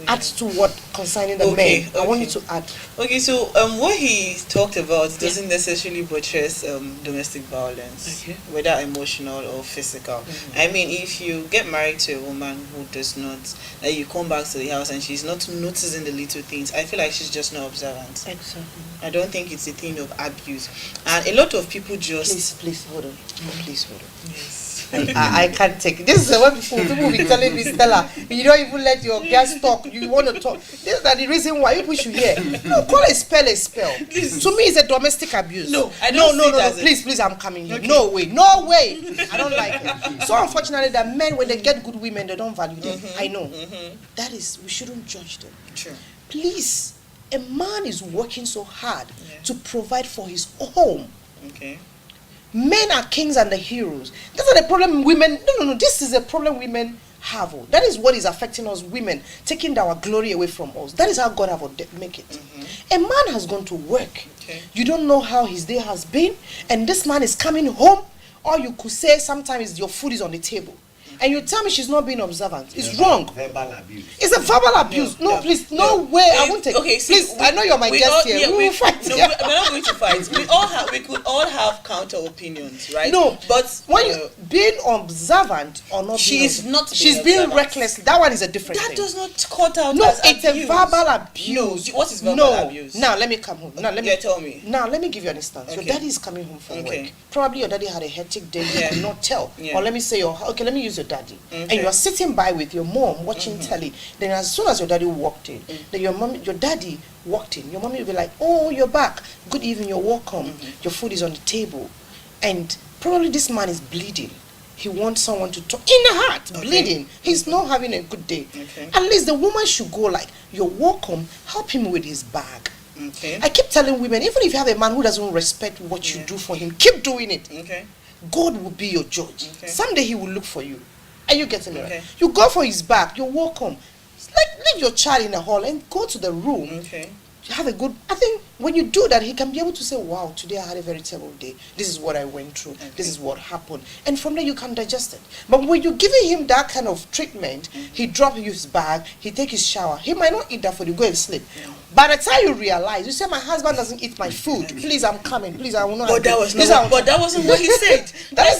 Speaker 2: Add to what concerning the men. I want you to add.
Speaker 5: Okay, so what he talked about doesn't necessarily buttress domestic violence, whether emotional or physical. I mean, if you get married to a woman who does not, you come back to the house and she's not noticing the little things, I feel like she's just not observant.
Speaker 2: Exactly.
Speaker 5: I don't think it's a thing of abuse. And a lot of people just...
Speaker 2: Please hold on. Please hold on.
Speaker 5: Yes.
Speaker 2: I can't take it. This is what people will be telling me, Stella, you don't even let your guests talk. You want to talk. This is the reason why people should hear. No, call a spell a spell. To me, it's a domestic abuse.
Speaker 5: No, I don't
Speaker 2: no. Please, I'm coming here. Okay. No way. I don't like it. So unfortunately, that men, when they get good women, they don't value them. I know. That is, we shouldn't judge them.
Speaker 5: True.
Speaker 2: Please, a man is working so hard to provide for his home.
Speaker 5: Okay.
Speaker 2: Men are kings and the heroes. That's not a problem women. No. This is a problem women have. That is what is affecting us women, taking our glory away from us. That is how God have make it. A man has gone to work.
Speaker 5: Okay.
Speaker 2: You don't know how his day has been, and this man is coming home. Or you could say sometimes your food is on the table. And you tell me she's not being observant. It's wrong.
Speaker 6: Verbal abuse.
Speaker 2: It's a verbal abuse. No, please, no way. I won't take.
Speaker 5: Okay, see,
Speaker 2: please. I know you're my guest here. We will fight.
Speaker 5: No, we're not going to fight. We could all have counter opinions, right?
Speaker 2: No,
Speaker 5: but
Speaker 2: when you being observant or not,
Speaker 5: she's
Speaker 2: being being reckless. That one is a different thing.
Speaker 5: That does not cut out.
Speaker 2: No,
Speaker 5: as
Speaker 2: it's
Speaker 5: abuse.
Speaker 2: a verbal abuse.
Speaker 5: No, what is verbal abuse?
Speaker 2: Now let me come home. Now let me
Speaker 5: tell me.
Speaker 2: Now let me give you an instance.
Speaker 5: Okay.
Speaker 2: Your daddy is coming home from work. Probably your daddy had a hectic day. You could not tell.
Speaker 5: Yeah.
Speaker 2: Or let me say let me use your daddy. And you are sitting by with your mom watching telly. Then as soon as your daddy walked in, then your daddy walked in. Your mommy will be like, "Oh, you're back. Good evening. You're welcome. Your food is on the table." And probably this man is bleeding. He wants someone to talk in the heart, bleeding. He's not having a good day. At least the woman should go like, "You're welcome. Help him with his bag." I keep telling women, even if you have a man who doesn't respect what you do for him, keep doing it. God will be your judge. Someday he will look for you. Are you getting me right? You go for his back. You're welcome. Leave your child in the hall and go to the room. Have a good. I think when you do that, he can be able to say, "Wow, today I had a very terrible day. This is what I went through. This is what happened," and from there you can digest it. But when you're giving him that kind of treatment, he drop his bag, he take his shower. He might not eat that food. You go and sleep. By the time you realize, you say, "My husband doesn't eat my food. Please, I'm coming. Please, I will not."
Speaker 5: But that wasn't what he said.
Speaker 2: Let's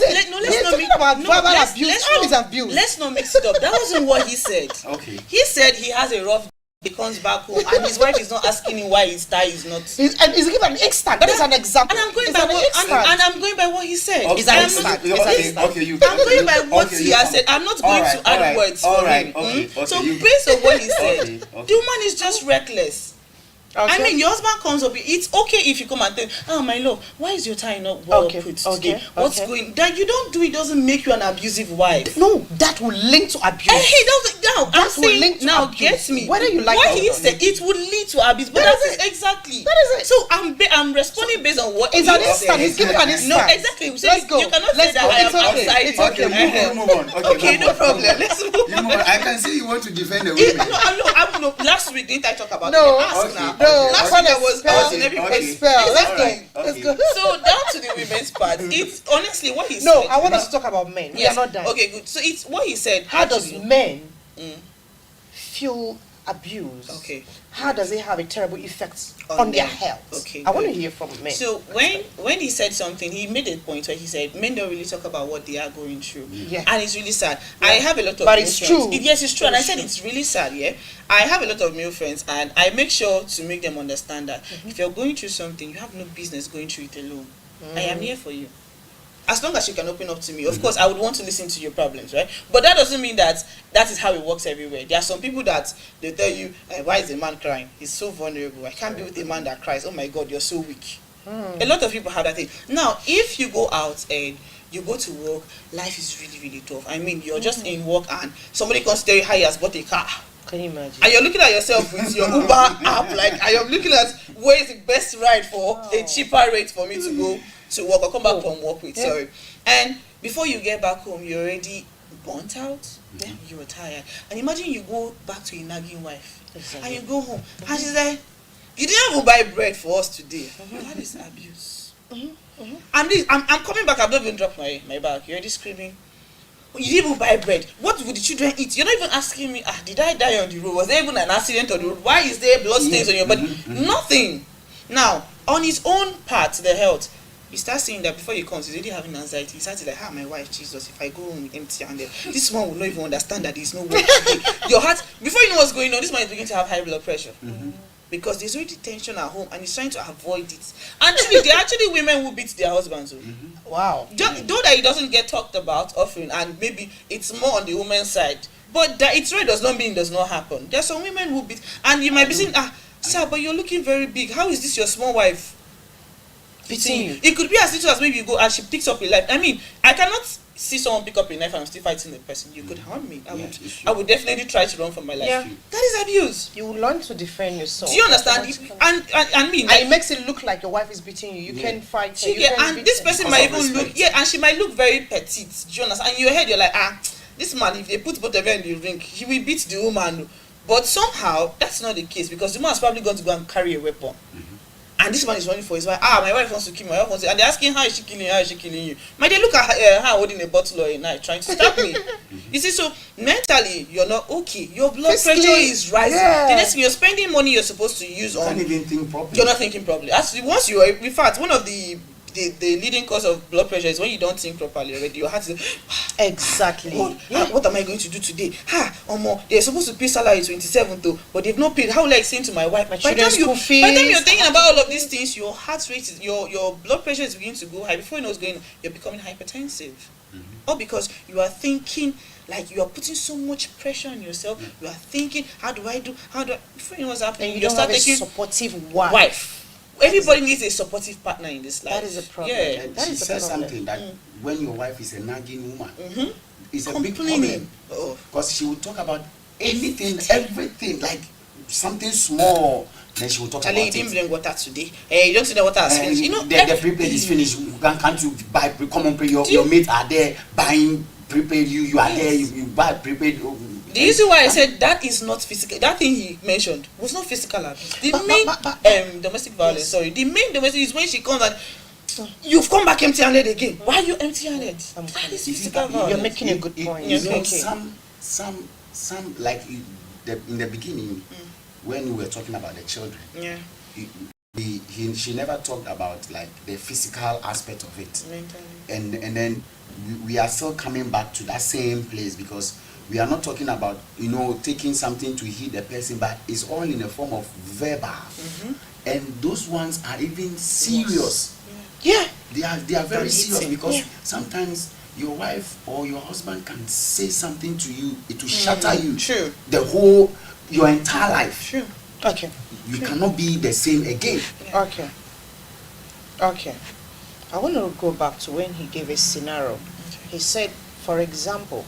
Speaker 2: not
Speaker 5: mix it up. That wasn't what he said.
Speaker 6: Okay.
Speaker 5: He said he has a rough He comes back home and his wife is not asking him why his tie is not.
Speaker 2: And he's given an extant. That is an example.
Speaker 5: And I'm going
Speaker 2: It's
Speaker 5: by
Speaker 2: an
Speaker 5: what
Speaker 2: extant.
Speaker 5: and I'm going by what he said.
Speaker 2: It's an extant.
Speaker 5: I'm going by what he has said. I'm not going to add words for him. So based on what he said, the woman is just reckless.
Speaker 2: Okay.
Speaker 5: I mean, your husband comes up. It's okay if you come and tell, oh my love, why is your tie not well put today? What's going? That you don't do it doesn't make you an abusive wife.
Speaker 2: No, that will link to abuse.
Speaker 5: Hey, now I'm saying
Speaker 2: link to
Speaker 5: now
Speaker 2: abuse.
Speaker 5: get me.
Speaker 2: Whether you like
Speaker 5: what
Speaker 2: it
Speaker 5: he
Speaker 2: or
Speaker 5: said,
Speaker 2: not.
Speaker 5: it would lead to abuse. But
Speaker 2: That
Speaker 5: that's
Speaker 2: is it.
Speaker 5: exactly.
Speaker 2: That is it.
Speaker 5: So I'm responding based on what
Speaker 2: It's
Speaker 5: he
Speaker 2: an
Speaker 5: said.
Speaker 2: instant. He's giving an instant.
Speaker 5: No, exactly. So
Speaker 2: Let's go.
Speaker 5: You cannot
Speaker 2: Let's
Speaker 5: say that
Speaker 2: go.
Speaker 5: I am
Speaker 2: It's okay.
Speaker 5: outside.
Speaker 2: It's okay.
Speaker 6: Move on.
Speaker 5: Okay, no problem. Let's move on.
Speaker 6: You move on. I can see you want to defend the
Speaker 5: It,
Speaker 6: women.
Speaker 5: no. Last week didn't I talk about
Speaker 2: No.
Speaker 5: it? Ask
Speaker 6: Okay.
Speaker 5: now.
Speaker 2: No.
Speaker 5: Last
Speaker 2: Okay.
Speaker 5: week I was
Speaker 2: Okay.
Speaker 5: in every
Speaker 6: Okay.
Speaker 5: place.
Speaker 2: Spell. Let's go.
Speaker 6: Alright.
Speaker 2: Let's
Speaker 6: Okay.
Speaker 2: go.
Speaker 5: So down to the women's part. It's honestly what he
Speaker 2: No,
Speaker 5: said.
Speaker 2: I want us to talk about men. We are not done.
Speaker 5: Okay, good. So it's what he said.
Speaker 2: How does
Speaker 5: actually-
Speaker 2: men
Speaker 5: Mm.
Speaker 2: feel abuse?
Speaker 5: Okay.
Speaker 2: How does it have a terrible effect on their
Speaker 5: them.
Speaker 2: health?
Speaker 5: Okay,
Speaker 2: I want to
Speaker 5: good.
Speaker 2: hear from men.
Speaker 5: So when he said something, he made a point where he said men don't really talk about what they are going through,
Speaker 2: Yeah.
Speaker 5: and it's really sad. I have a lot of
Speaker 2: But
Speaker 5: male
Speaker 2: it's
Speaker 5: friends.
Speaker 2: true.
Speaker 5: Yes, it's true, and I
Speaker 2: It's
Speaker 5: said
Speaker 2: true.
Speaker 5: it's really sad. Yeah, I have a lot of male friends, and I make sure to make them understand that if you're going through something, you have no business going through it alone. I am here for you. As long as you can open up to me, of course, I would want to listen to your problems, right? But that doesn't mean that is how it works everywhere. There are some people that they tell you, why is a man crying? He's so vulnerable. I can't be with a man that cries. Oh my God, you're so weak. A lot of people have that thing. Now, if you go out and you go to work, life is really, really tough. I mean, you're just in work and somebody comes to tell you how he has bought a car.
Speaker 2: Can you imagine?
Speaker 5: And you're looking at yourself with your Uber app, like, I am looking at where is the best ride for a cheaper rate for me to go to work or come back from work with, sorry. And before you get back home, you're already burnt out, you were tired. And imagine you go back to a nagging wife, and you go home, and she's like, you didn't even buy bread for us today. That is abuse. I'm coming back, I've not even dropped my bag. You're already screaming. You didn't even buy bread. What would the children eat? You're not even asking me, did I die on the road? Was there even an accident on the road? Why is there blood stains on your body? Nothing. Now, on his own part, the health, you start seeing that before you come, he's already having anxiety. He starts like, my wife, Jesus, if I go home empty-handed, this one will not even understand that there's no work today. Your heart, before you know what's going on, this man is beginning to have high blood pressure. Because there's already tension at home and he's trying to avoid it. Actually, there are actually women who beat their husbands.
Speaker 2: Wow.
Speaker 5: Though that it doesn't get talked about often, and maybe it's more on the woman's side, but that it's right does not mean it does not happen. There are some women who beat, and you might be saying, sir, but you're looking very big. How is this your small wife beating you? It could be as little as maybe you go and she picks up a knife. I mean, I cannot see someone pick up a knife and I'm still fighting the person. You could harm me. I would definitely try to run for my life.
Speaker 2: Yeah.
Speaker 5: That is abuse.
Speaker 2: You will learn to defend yourself.
Speaker 5: Do you understand? And
Speaker 2: it makes it look like your wife is beating you. You can fight her.
Speaker 5: And this person might even look, and she might look very petite. Do you understand? And in your head, you're like, this man, if they put both of them in the ring, he will beat the woman. But somehow, that's not the case because the man is probably going to go and carry a weapon. And this man is running for his wife. My wife wants to kill me. My wife wants to, and they're asking, how is she killing you? How is she killing you? Might they look at her holding a bottle or a knife trying to stab me? You see, so mentally, you're not okay. Your blood pressure is rising.
Speaker 2: Yeah.
Speaker 5: The next thing, you're spending money you're supposed to use on.
Speaker 6: You can't even think properly.
Speaker 5: You're not thinking properly. Once you are, in fact, one of the leading cause of blood pressure is when you don't think properly already. Your heart is
Speaker 2: exactly.
Speaker 5: What am I going to do today? They're supposed to pay salary 27th though, but they've not paid. How will I explain to my wife? By the time you're thinking about all of these things, your heart rate is your blood pressure is beginning to go high. Before you know what's going on, you're becoming hypertensive. All because you are thinking like you are putting so much pressure on yourself. You are thinking, how do I before you know what's happening,
Speaker 2: and you don't have a supportive wife.
Speaker 5: Everybody needs a supportive partner in this life.
Speaker 2: That is a problem.
Speaker 5: Yeah,
Speaker 2: that is
Speaker 6: says something that when your wife is a nagging woman, it's a big problem. Because she will talk about anything, everything, like something small. Then she will talk about
Speaker 5: it. You didn't bring water today. You don't see the water has finished. You know,
Speaker 6: the prepaid is finished. Can't you buy? Come on, your mates are there buying prepaid. You are there. You buy prepaid.
Speaker 5: The reason why I said that is not physical, that thing he mentioned was not physical abuse. The main domestic violence, the main domestic is when she comes and you've come back empty-handed again. Why are you empty-handed? That is physical violence.
Speaker 2: You're making a good point.
Speaker 6: Some like in the beginning when we were talking about the children.
Speaker 5: Yeah.
Speaker 6: She never talked about like the physical aspect of it.
Speaker 5: Mentally.
Speaker 6: And then we are still coming back to that same place because We are not talking about, taking something to hit the person, but it's all in the form of verbal. And those ones are even serious.
Speaker 2: Yeah.
Speaker 6: They are very serious, because
Speaker 2: Yeah.
Speaker 6: sometimes your wife or your husband can say something to you, it will shatter you.
Speaker 2: True.
Speaker 6: Your entire life.
Speaker 2: True. Okay.
Speaker 6: You cannot be the same again.
Speaker 2: Okay. Okay. I want to go back to when he gave a scenario. He said, for example,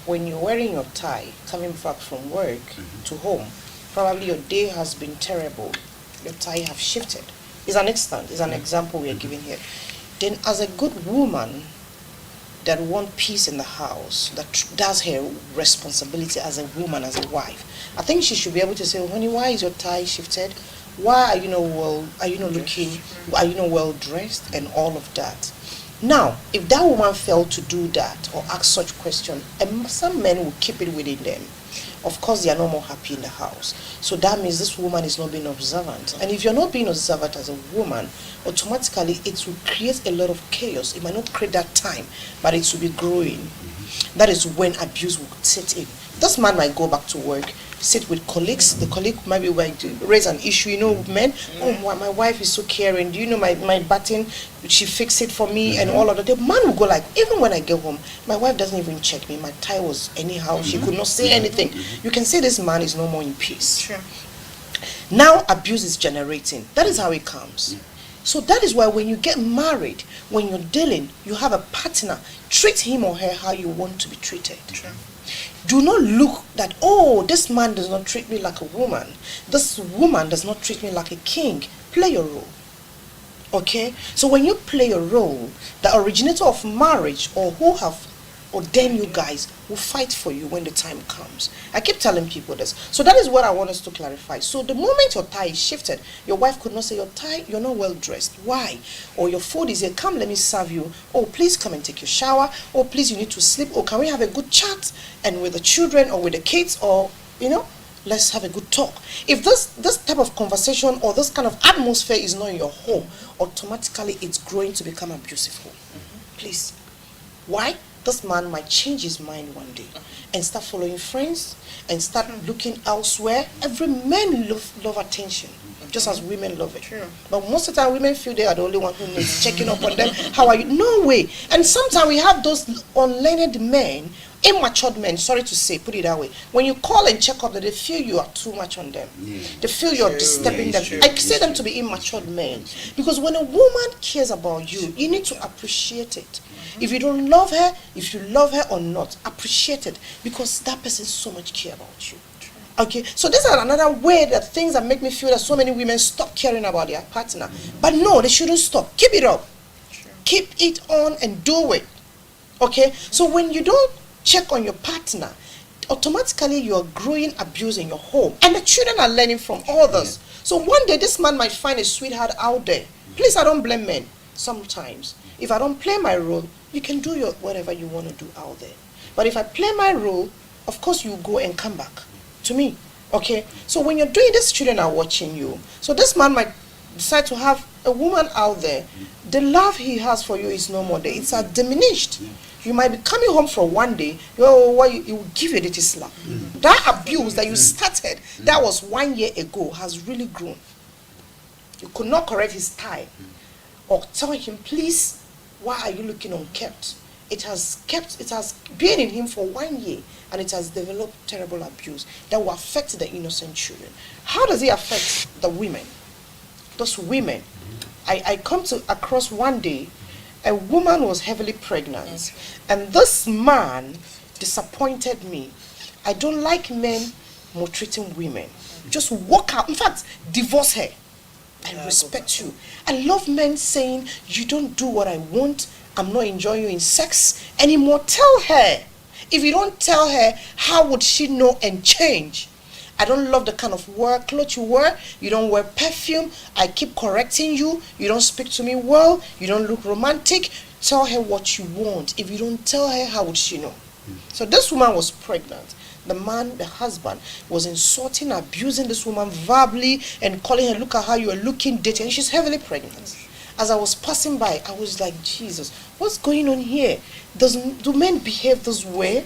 Speaker 2: when you're wearing your tie, coming back from work to home, probably your day has been terrible. Your tie have shifted. It's an example we are giving here. Then as a good woman that wants peace in the house, that does her responsibility as a woman, as a wife, I think she should be able to say, honey, why is your tie shifted? Why are you not well dressed, and all of that. Now, if that woman failed to do that or ask such question, and some men will keep it within them, of course they are no more happy in the house. So that means this woman is not being observant. And if you're not being observant as a woman, automatically it will create a lot of chaos. It might not create that time, but it will be growing. That is when abuse will set in. This man might go back to work, sit with colleagues. The colleague might be going to raise an issue, with men. Oh, my wife is so caring. Do you know my button? She fixed it for me and all of that. The man will go like, even when I get home, my wife doesn't even check me. My tie was anyhow. She could not say anything. You can say this man is no more in peace.
Speaker 5: Sure.
Speaker 2: Now abuse is generating. That is how it comes. So that is why when you get married, when you're dealing, you have a partner, treat him or her how you want to be treated.
Speaker 5: Sure.
Speaker 2: Do not look that, oh, this man does not treat me like a woman. This woman does not treat me like a king. Play your role. Okay? So when you play your role, the originator of marriage or who have ordained you guys will fight for you when the time comes. I keep telling people this. So that is what I want us to clarify. So the moment your tie is shifted, your wife could not say, your tie, you're not well dressed. Why? Or your food is here, come let me serve you. Oh, please come and take your shower. Oh, please you need to sleep. Or can we have a good chat? And with the children or with the kids, or, let's have a good talk. If this type of conversation or this kind of atmosphere is not in your home, automatically it's growing to become abusive home. Please. Why? This man might change his mind one day and start following friends and start looking elsewhere. Every man love attention, just as women love it.
Speaker 5: True.
Speaker 2: But most of the time, women feel they are the only one who needs checking up on them. How are you? No way. And sometimes we have those unlearned men, immature men, sorry to say, put it that way. When you call and check up, they feel you are too much on them.
Speaker 6: Yeah.
Speaker 2: They feel you're disturbing them.
Speaker 6: True.
Speaker 2: I say them to be immature men. Because when a woman cares about you, you need to appreciate it. If you don't love her, if you love her or not, appreciate it. Because that person so much care about you. Okay, so this is another way that things that make me feel that so many women stop caring about their partner. But no, they shouldn't stop. Keep it up. Keep it on and do it. Okay, so when you don't check on your partner, automatically you are growing abuse in your home. And the children are learning from others. So one day this man might find a sweetheart out there. Please, I don't blame men. Sometimes, if I don't play my role, you can do whatever you want to do out there. But if I play my role, of course you go and come back to me. Okay? So when you're doing this, children are watching you. So this man might decide to have a woman out there. The love he has for you is no more there. It's diminished. You might be coming home for one day, he will give you a little slap. That abuse that you started, that was 1 year ago, has really grown. You could not correct his tie. Or tell him, please, why are you looking unkept? It has been in him for 1 year, and it has developed terrible abuse that will affect the innocent children. How does it affect the women? Those women. I come across one day, a woman was heavily pregnant, and this man disappointed me. I don't like men maltreating women. Just walk out. In fact, divorce her. I respect you. I love men saying, you don't do what I want. I'm not enjoying you in sex anymore. Tell her. If you don't tell her, how would she know and change? I don't love the kind of clothes you wear. You don't wear perfume. I keep correcting you. You don't speak to me well. You don't look romantic. Tell her what you want. If you don't tell her, how would she know? So this woman was pregnant. The man, the husband, was insulting, abusing this woman verbally and calling her, look at how you are looking, dating. She's heavily pregnant. As I was passing by, I was like, Jesus, what's going on here? Do men behave this way?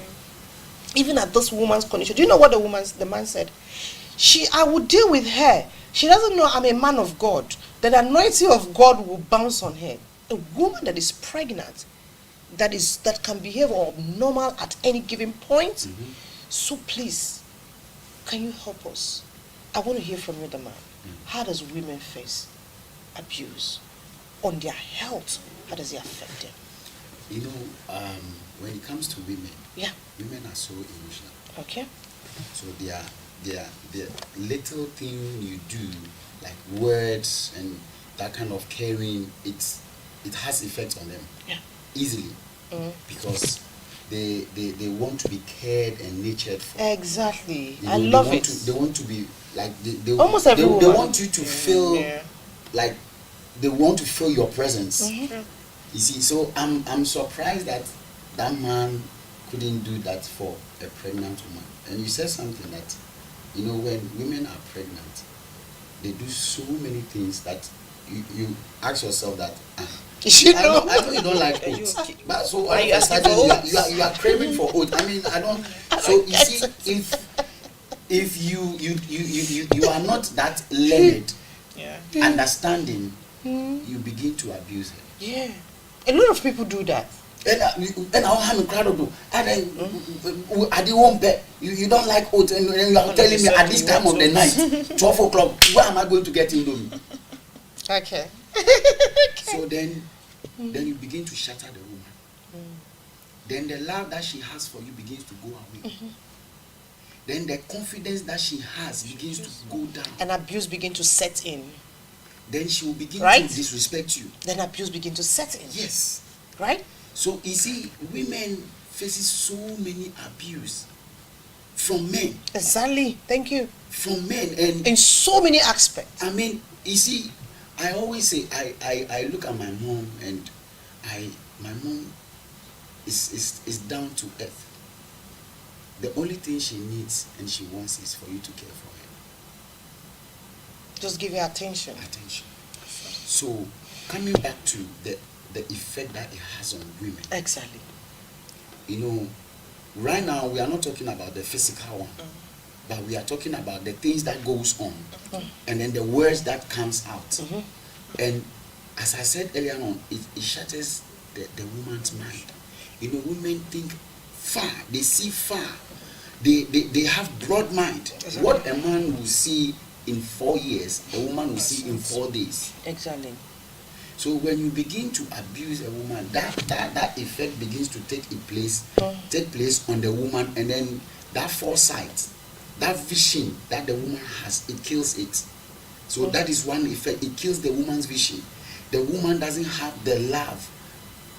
Speaker 2: even at this woman's condition. Do you know what the man said? I will deal with her. She doesn't know I'm a man of God. The anointing of God will bounce on her. A woman that is pregnant, that can behave normal at any given point. So please, can you help us? I want to hear from you, the man. How does women face abuse on their health? How does it affect them?
Speaker 6: You know, when it comes to women, women are so emotional.
Speaker 2: Okay.
Speaker 6: So their little thing you do, like words and that kind of caring, it has effects on them.
Speaker 2: Yeah.
Speaker 6: Easily. Because they want to be cared and nurtured for.
Speaker 2: Exactly.
Speaker 6: You know,
Speaker 2: I love it.
Speaker 6: They want to be like they
Speaker 2: almost every woman.
Speaker 6: They want you to feel like they want to feel your presence. You see, so I'm surprised that man couldn't do that for a pregnant woman. And you said something that, you know, when women are pregnant, they do so many things that you ask yourself that. I know you don't like oats, but so all of a sudden you are craving for oats. I mean, I don't. So you see, if you are not that learned, understanding, you begin to abuse her.
Speaker 2: Yeah, a lot of people do that.
Speaker 6: And I'll have a crowd of and then I didn't want bet. You don't like oats, and you are telling me at this time of the night, 12 o'clock, where am I going to get Indomie?
Speaker 2: Okay.
Speaker 6: So then you begin to shatter the woman. Then the love that she has for you begins to go away. Then the confidence that she has begins to go down.
Speaker 2: And abuse begins to set in.
Speaker 6: Then she will begin to disrespect you.
Speaker 2: Then abuse begins to set in.
Speaker 6: Yes.
Speaker 2: Right?
Speaker 6: So you see, women faces so many abuse from men.
Speaker 2: Exactly. Thank you.
Speaker 6: From men, and
Speaker 2: in so many aspects.
Speaker 6: I mean, you see, I always say I look at my mom, and my mom is down to earth. The only thing she needs and she wants is for you to care for her.
Speaker 2: Just give her attention.
Speaker 6: So coming back to the effect that it has on women.
Speaker 2: Exactly.
Speaker 6: You know, right now we are not talking about the physical one, but we are talking about the things that goes on, and then the words that comes out. And as I said earlier on, it shatters the woman's mind. You know, women think far, they see far, they have broad mind. What a man will see in 4 years, a woman will see in 4 days.
Speaker 2: Exactly.
Speaker 6: So when you begin to abuse a woman, that effect begins to take place on the woman, and then that foresight, that vision that the woman has, it kills it. So that is one effect. It kills the woman's vision. The woman doesn't have the love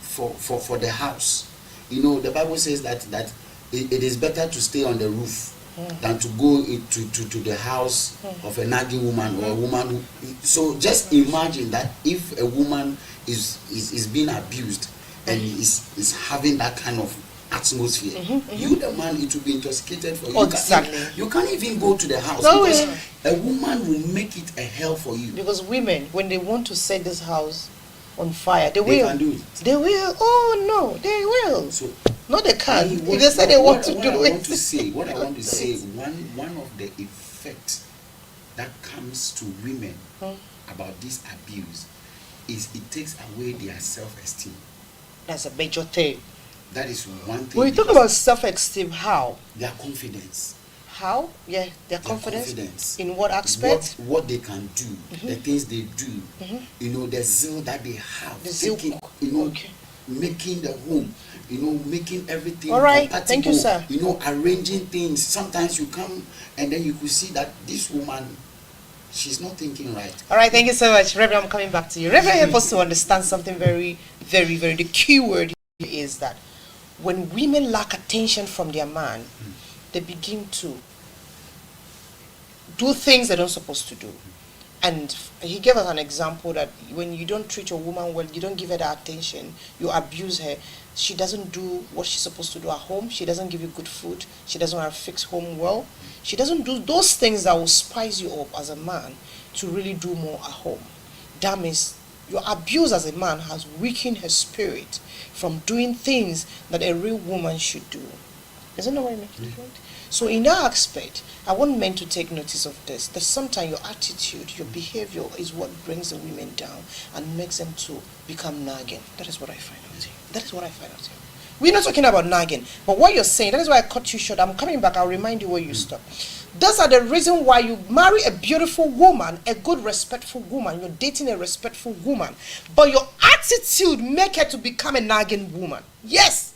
Speaker 6: for the house. You know, the Bible says that it is better to stay on the roof than to go to the house of a nagging woman or a woman who. So just imagine that if a woman is being abused and is having that kind of atmosphere, you the man, it will be intoxicated for you.
Speaker 2: Exactly.
Speaker 6: You can't even go to the house because a woman will make it a hell for you.
Speaker 2: Because women, when they want to set this house on fire, they will.
Speaker 6: Can do it.
Speaker 2: They will. Oh no, they will.
Speaker 6: So
Speaker 2: no, they can't. If they say they want to do it.
Speaker 6: What I want to say, one of the effects that comes to women about this abuse is it takes away their self-esteem.
Speaker 2: That's a major thing.
Speaker 6: That is one thing.
Speaker 2: When you talk about self-esteem, how?
Speaker 6: Their confidence.
Speaker 2: How? Yeah, their confidence. In what aspect?
Speaker 6: What they can do, the things they do. You know, the zeal that they have.
Speaker 2: The zeal.
Speaker 6: You know, making the home. You know, making everything.
Speaker 2: All right. Thank you, sir.
Speaker 6: You know, arranging things. Sometimes you come and then you could see that this woman, she's not thinking right.
Speaker 2: All right. Thank you so much, Reverend. I'm coming back to you. Reverend, help us to understand something very, very, very. The key word is that when women lack attention from their man, they begin to do things they're not supposed to do. And he gave us an example that when you don't treat your woman well, you don't give her the attention, you abuse her, she doesn't do what she's supposed to do at home, she doesn't give you good food, she doesn't have fixed home well, she doesn't do those things that will spice you up as a man to really do more at home. That means your abuse as a man has weakened her spirit from doing things that a real woman should do. Isn't that what you're making the point? So in that aspect, I want men to take notice of this. That sometimes your attitude, your behavior is what brings the women down and makes them to become nagging. That is what I find out here. That is what I find out here. We're not talking about nagging, but what you're saying, that is why I cut you short. I'm coming back, I'll remind you where you stop. Those are the reason why you marry a beautiful woman, a good, respectful woman. You're dating a respectful woman, but your attitude make her to become a nagging woman. Yes.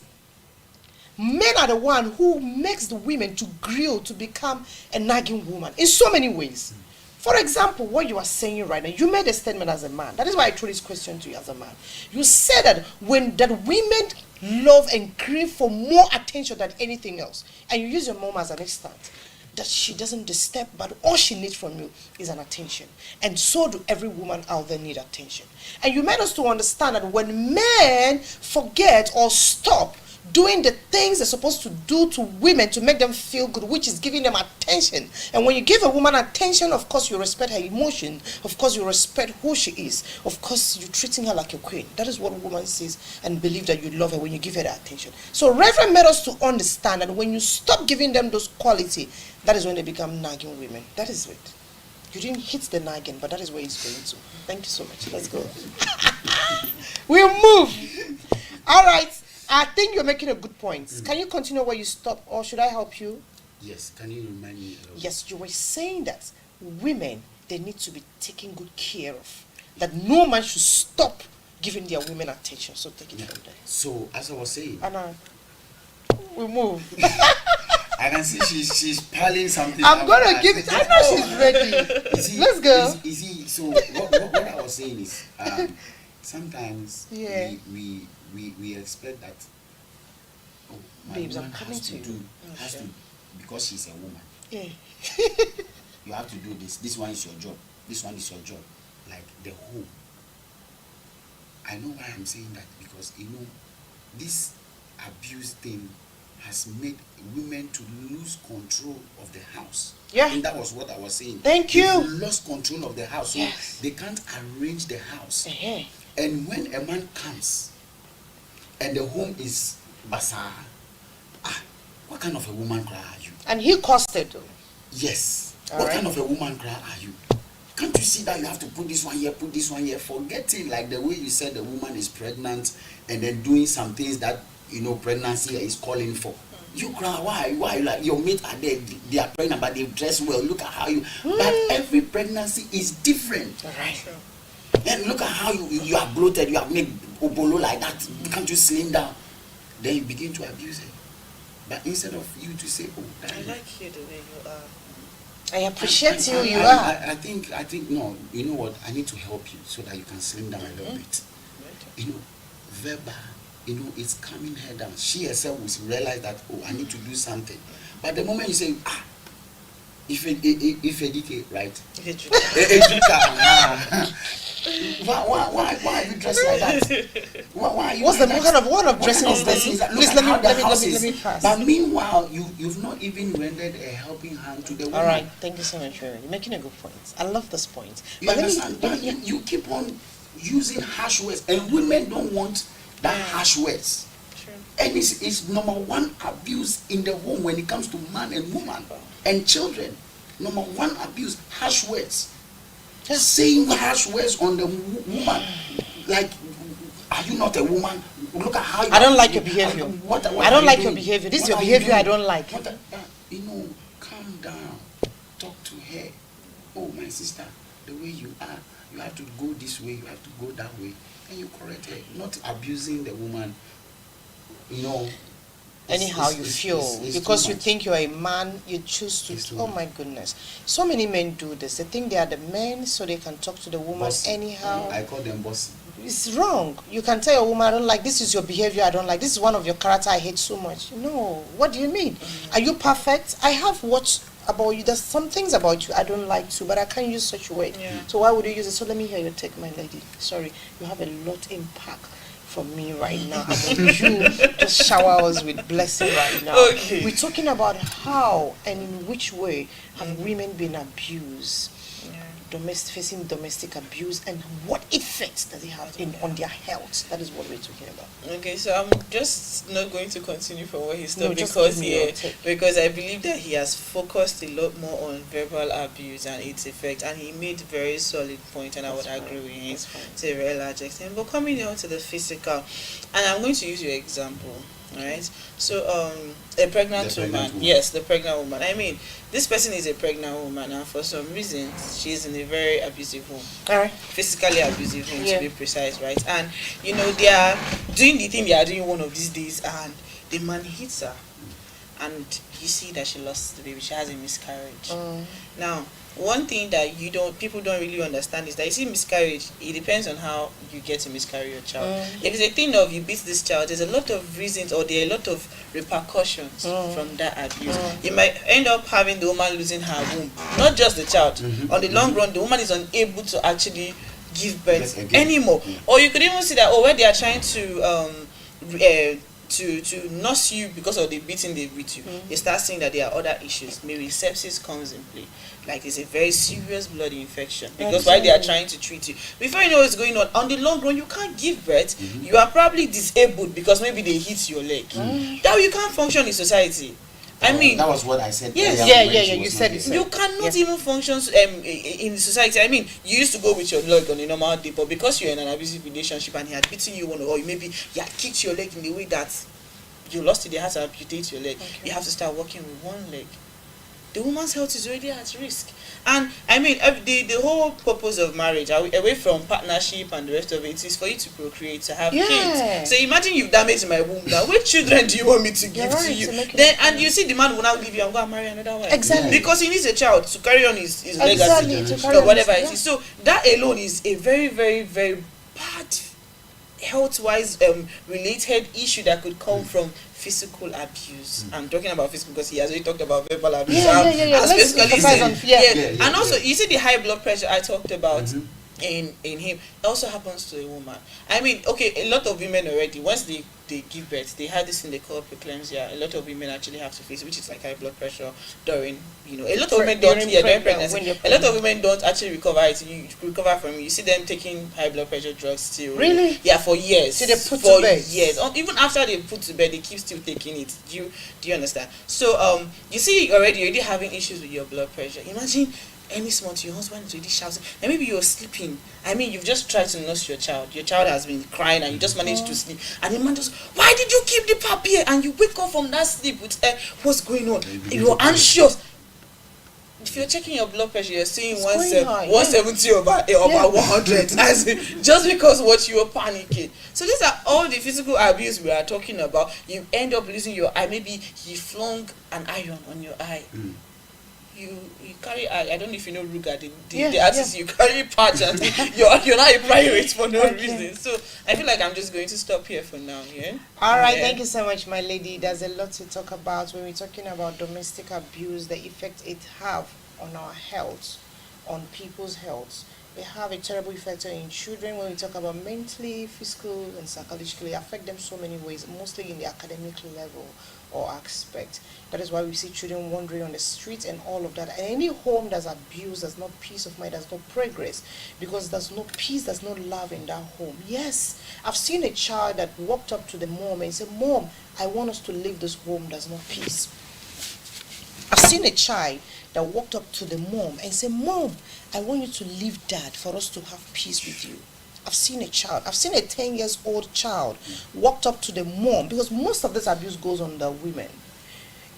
Speaker 2: Men are the one who makes the women to grow to become a nagging woman in so many ways. For example, what you are saying right now, you made a statement as a man. That is why I threw this question to you as a man. You said that when that women love and crave for more attention than anything else, and you use your mom as an instance, that she doesn't disturb, but all she needs from you is an attention. And so do every woman out there need attention. And you made us to understand that when men forget or stop doing the things they're supposed to do to women to make them feel good, which is giving them attention. And when you give a woman attention, of course you respect her emotion. Of course you respect who she is. Of course you're treating her like a queen. That is what a woman says and believe that you love her when you give her the attention. So Reverend made us to understand that when you stop giving them those quality, that is when they become nagging women. That is it. You didn't hit the nagging, but that is where it's going to. Thank you so much. Let's go. We'll move. All right. I think you're making a good point. Can you continue where you stop, or should I help you?
Speaker 6: Yes, can you remind me?
Speaker 2: Yes, you were saying that women, they need to be taken good care of. That no man should stop giving their women attention. So take it from there.
Speaker 6: So, as I was saying,
Speaker 2: Anna, we move.
Speaker 6: I can see she's piling something.
Speaker 2: I'm going to give it. I know she's ready. Let's go.
Speaker 6: You see, so what I was saying is, sometimes we expect that, oh, my
Speaker 2: babes,
Speaker 6: woman
Speaker 2: I'm coming
Speaker 6: has
Speaker 2: to you.
Speaker 6: has to, because she's a woman.
Speaker 2: Yeah.
Speaker 6: You have to do this. This one is your job. This one is your job. Like the home. I know why I'm saying that, because this abuse thing has made women to lose control of the house.
Speaker 2: Yeah.
Speaker 6: And that was what I was saying.
Speaker 2: Thank you.
Speaker 6: They've lost control of the house.
Speaker 2: Yes.
Speaker 6: So they can't arrange the house.
Speaker 2: Uh-huh.
Speaker 6: And when a man comes and the home is bazaar, what kind of a woman cry are you?
Speaker 2: And he costed though.
Speaker 6: Yes.
Speaker 2: All
Speaker 6: what
Speaker 2: right.
Speaker 6: kind of a woman cry are you? Can't you see that you have to put this one here, put this one here, forgetting like the way you said the woman is pregnant and then doing some things that pregnancy is calling for. You cry, why? Like your mate are there, they are pregnant, but they dress well. Look at how you. But every pregnancy is different.
Speaker 2: Right.
Speaker 6: And look at how you are bloated, you have made obolo like that. Can't you slim down? Then you begin to abuse it. But instead of you to say, oh,
Speaker 5: I like you the way you are.
Speaker 2: I appreciate you. You
Speaker 6: I
Speaker 2: are.
Speaker 6: think no. You know what? I need to help you so that you can slim down a little bit. Verbal. It's calming her down. She herself will realize that, oh, I need to do something. But the moment you say, if educate, right? Why are you dressed like that? Why are you?
Speaker 2: What kind of dressing is this? Please let me pass.
Speaker 6: But meanwhile, you've not even rendered a helping hand to the woman.
Speaker 2: All right, thank you so much, Reverend. You're making a good point. I love this point.
Speaker 6: You
Speaker 2: But
Speaker 6: understand? You keep on using harsh words, and women don't want that harsh words.
Speaker 5: True.
Speaker 6: And it's number one abuse in the home when it comes to man and woman and children. Number one abuse, harsh words. Saying harsh words on the woman, like, are you not a woman? Look at how you.
Speaker 2: I don't like your behavior. I don't like your behavior. This is your behavior I don't like.
Speaker 6: Calm down. Talk to her. Oh, my sister, the way you are, you have to go this way, you have to go that way. And you correct her. Not abusing the woman,
Speaker 2: Anyhow you feel. Because you think you're a man, you choose to. Oh my goodness. So many men do this. They think they are the men, so they can talk to the woman
Speaker 6: Bossy.
Speaker 2: anyhow.
Speaker 6: I call them bossy.
Speaker 2: It's wrong. You can tell a woman, I don't like, this is your behavior I don't like. This is one of your character I hate so much. No. What do you mean? Are you perfect? I have watched about you. There's some things about you I don't like too, but I can't use such a word.
Speaker 5: Yeah.
Speaker 2: So why would you use it? So let me hear your take, my lady. Sorry. You have a lot impact from me right now. I want you just shower us with blessing right now.
Speaker 5: Okay.
Speaker 2: We're talking about how and in which way have women been abused. facing domestic abuse, and what effects does it have on their health? That is what we're talking about.
Speaker 5: Okay, so I'm just not going to continue from what he
Speaker 2: No,
Speaker 5: stopped
Speaker 2: just
Speaker 5: because
Speaker 2: give me your take.
Speaker 5: because I believe that he has focused a lot more on verbal abuse and its effect, and he made very solid point, and I would agree with him to a very large extent. But coming down to the physical, and I'm going to use your example. Right, so a pregnant woman. Yes, the pregnant woman. I mean, this person is a pregnant woman, and for some reason, she's in a very abusive home.
Speaker 2: All right,
Speaker 5: Physically abusive home, to be precise, right? And you know, they are doing the thing they are doing one of these days, and the man hits her, and you see that she lost the baby. She has a miscarriage. Now, one thing that people don't really understand is that, you see, miscarriage, it depends on how you get to miscarry your child. If it's a thing of you beat this child, there's a lot of reasons, or there are a lot of repercussions from that abuse. You might end up having the woman losing her womb, not just the child. On the long run, the woman is unable to actually give birth anymore. Or you could even see that, when they are trying to nurse you because of the beating they beat you, they start seeing that there are other issues. Maybe sepsis comes in play, like it's a very serious blood infection, because while they are trying to treat you, before you know what's going on the long run, you can't give birth. You are probably disabled because maybe they hit your leg. Now you can't function in society. I mean,
Speaker 6: that was what I said.
Speaker 5: Yes,
Speaker 2: you said it.
Speaker 5: You cannot even function in society. I mean, you used to go with your leg on a normal day, but because you're in an abusive relationship and he had beaten you, or maybe he had kicked your leg in the way that you lost it, they had to amputate your leg. You have to start walking with one leg. The woman's health is already at risk. And I mean, the whole purpose of marriage, away from partnership and the rest of it, is for you to procreate, to have kids. So imagine you've damaged my womb now. Which children do you want me to give to you? Then, and you see the man will now leave you and go and marry another wife.
Speaker 2: Exactly.
Speaker 5: Because he needs a child to carry on his legacy, or whatever it is. So that alone is a very, very, very bad health-wise related issue that could come from physical abuse. I'm talking about physical because he has already talked about verbal abuse.
Speaker 2: Let's emphasize on
Speaker 5: and also, you see the high blood pressure I talked about in him, it also happens to a woman. I mean, okay, a lot of women already, once they give birth, they have this thing they call preeclampsia. A lot of women actually have to face, which is like high blood pressure during, a lot of women don't, during pregnancy. A lot of women don't actually recover it. You recover from it. You see them taking high blood pressure drugs still.
Speaker 2: Really?
Speaker 5: Yeah, for years.
Speaker 2: So they put to bed?
Speaker 5: Years. Even after they put to bed, they keep still taking it. Do you understand? So, you see, you're already having issues with your blood pressure. Imagine any small to your husband is already shouting, and maybe you're sleeping. I mean, you've just tried to nurse your child. Your child has been crying, and you just managed to sleep. And the man just, why did you keep the puppy here? And you wake up from that sleep with, what's going on? You're anxious. If you're checking your blood pressure, you're seeing 170 over 100. As just because what you were panicking. So these are all the physical abuse we are talking about. You end up losing your eye. Maybe he flung an iron on your eye. You carry, I don't know if you know Ruga, the artist, you carry patch and you're not a pirate for no reason. So I feel like I'm just going to stop here for now.
Speaker 2: All right, thank you so much, my lady. There's a lot to talk about when we're talking about domestic abuse, the effect it have on our health, on people's health. They have a terrible effect on children. When we talk about mentally, physical, and psychologically, affect them so many ways, mostly in the academic level or aspect. That is why we see children wandering on the streets and all of that. And any home that's abused, there's no peace of mind, there's no progress, because there's no peace, there's no love in that home. Yes, I've seen a child that walked up to the mom and said, "Mom, I want us to leave this home, there's no peace." I've seen a child that walked up to the mom and said, "Mom, I want you to leave Dad for us to have peace with you." I've seen a 10-year-old child walked up to the mom, because most of this abuse goes on the women.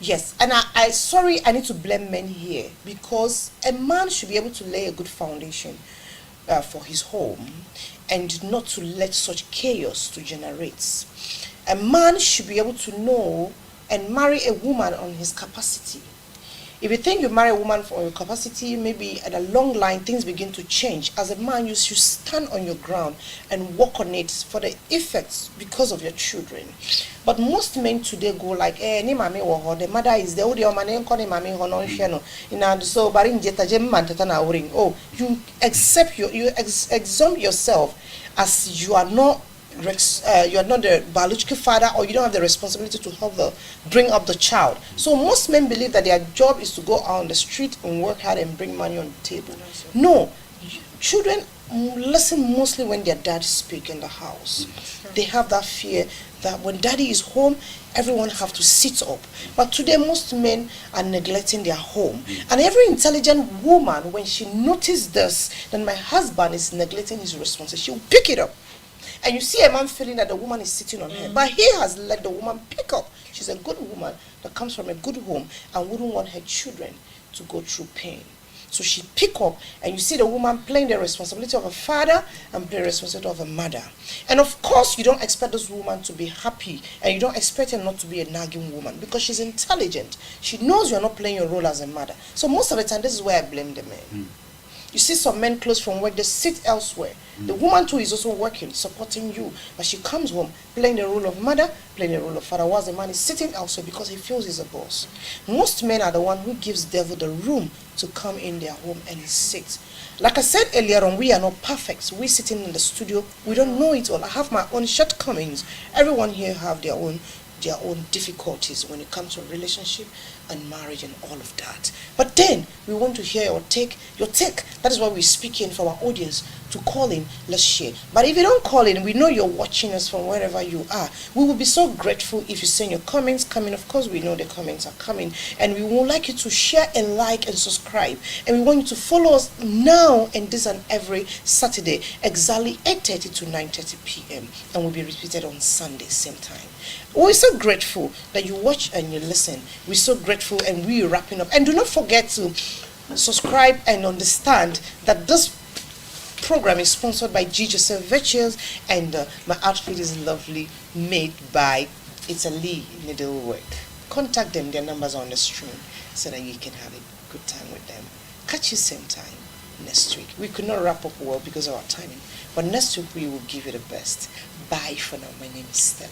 Speaker 2: Yes, and I need to blame men here, because a man should be able to lay a good foundation for his home and not to let such chaos to generate. A man should be able to know and marry a woman on his capacity. If you think you marry a woman for your capacity, maybe at a long line things begin to change. As a man, you should stand on your ground and work on it for the effects because of your children. But most men today go like, ni mami wo the mother is the only man ko ni mami ho no hwe no. Ina so bari njeta je man tata na woring. Oh, you exempt yourself as you are not you are not the biological father, or you don't have the responsibility to help bring up the child. So most men believe that their job is to go out on the street and work hard and bring money on the table. No, children listen mostly when their dad speak in the house. They have that fear that when daddy is home, everyone have to sit up. But today most men are neglecting their home. And every intelligent woman, when she notices this, then my husband is neglecting his responsibility, she'll pick it up. And you see a man feeling that the woman is sitting on her, but he has let the woman pick up. She's a good woman that comes from a good home and wouldn't want her children to go through pain. So she pick up, and you see the woman playing the responsibility of a father and playing the responsibility of a mother. And of course, you don't expect this woman to be happy, and you don't expect her not to be a nagging woman, because she's intelligent. She knows you're not playing your role as a mother. So most of the time, this is where I blame the men. You see some men close from work, they sit elsewhere. The woman too is also working, supporting you, but she comes home playing the role of mother, playing the role of father, whilst the man is sitting elsewhere because he feels he's a boss. Most men are the one who gives devil the room to come in their home and sit. Like I said earlier on, we are not perfect. We sitting in the studio, we don't know it all. I have my own shortcomings. Everyone here have their own difficulties when it comes to relationship and marriage and all of that. But then we want to hear your take. That is why we're speaking for our audience to call in. Let's share. But if you don't call in, we know you're watching us from wherever you are. We will be so grateful if you send your comments coming. Of course, we know the comments are coming, and we would like you to share and like and subscribe. And we want you to follow us now and this and every Saturday, exactly 8:30 to 9:30 p.m. and will be repeated on Sunday same time. We're so grateful that you watch and you listen. We're so grateful, and we're wrapping up. And do not forget to subscribe and understand that this program is sponsored by G. Joseph Virtues, and my outfit is lovely, made by Italy Needlework. Contact them, their numbers are on the screen, so that you can have a good time with them. Catch you same time next week. We could not wrap up well because of our timing, but next week we will give you the best. Bye for now. My name is Stella.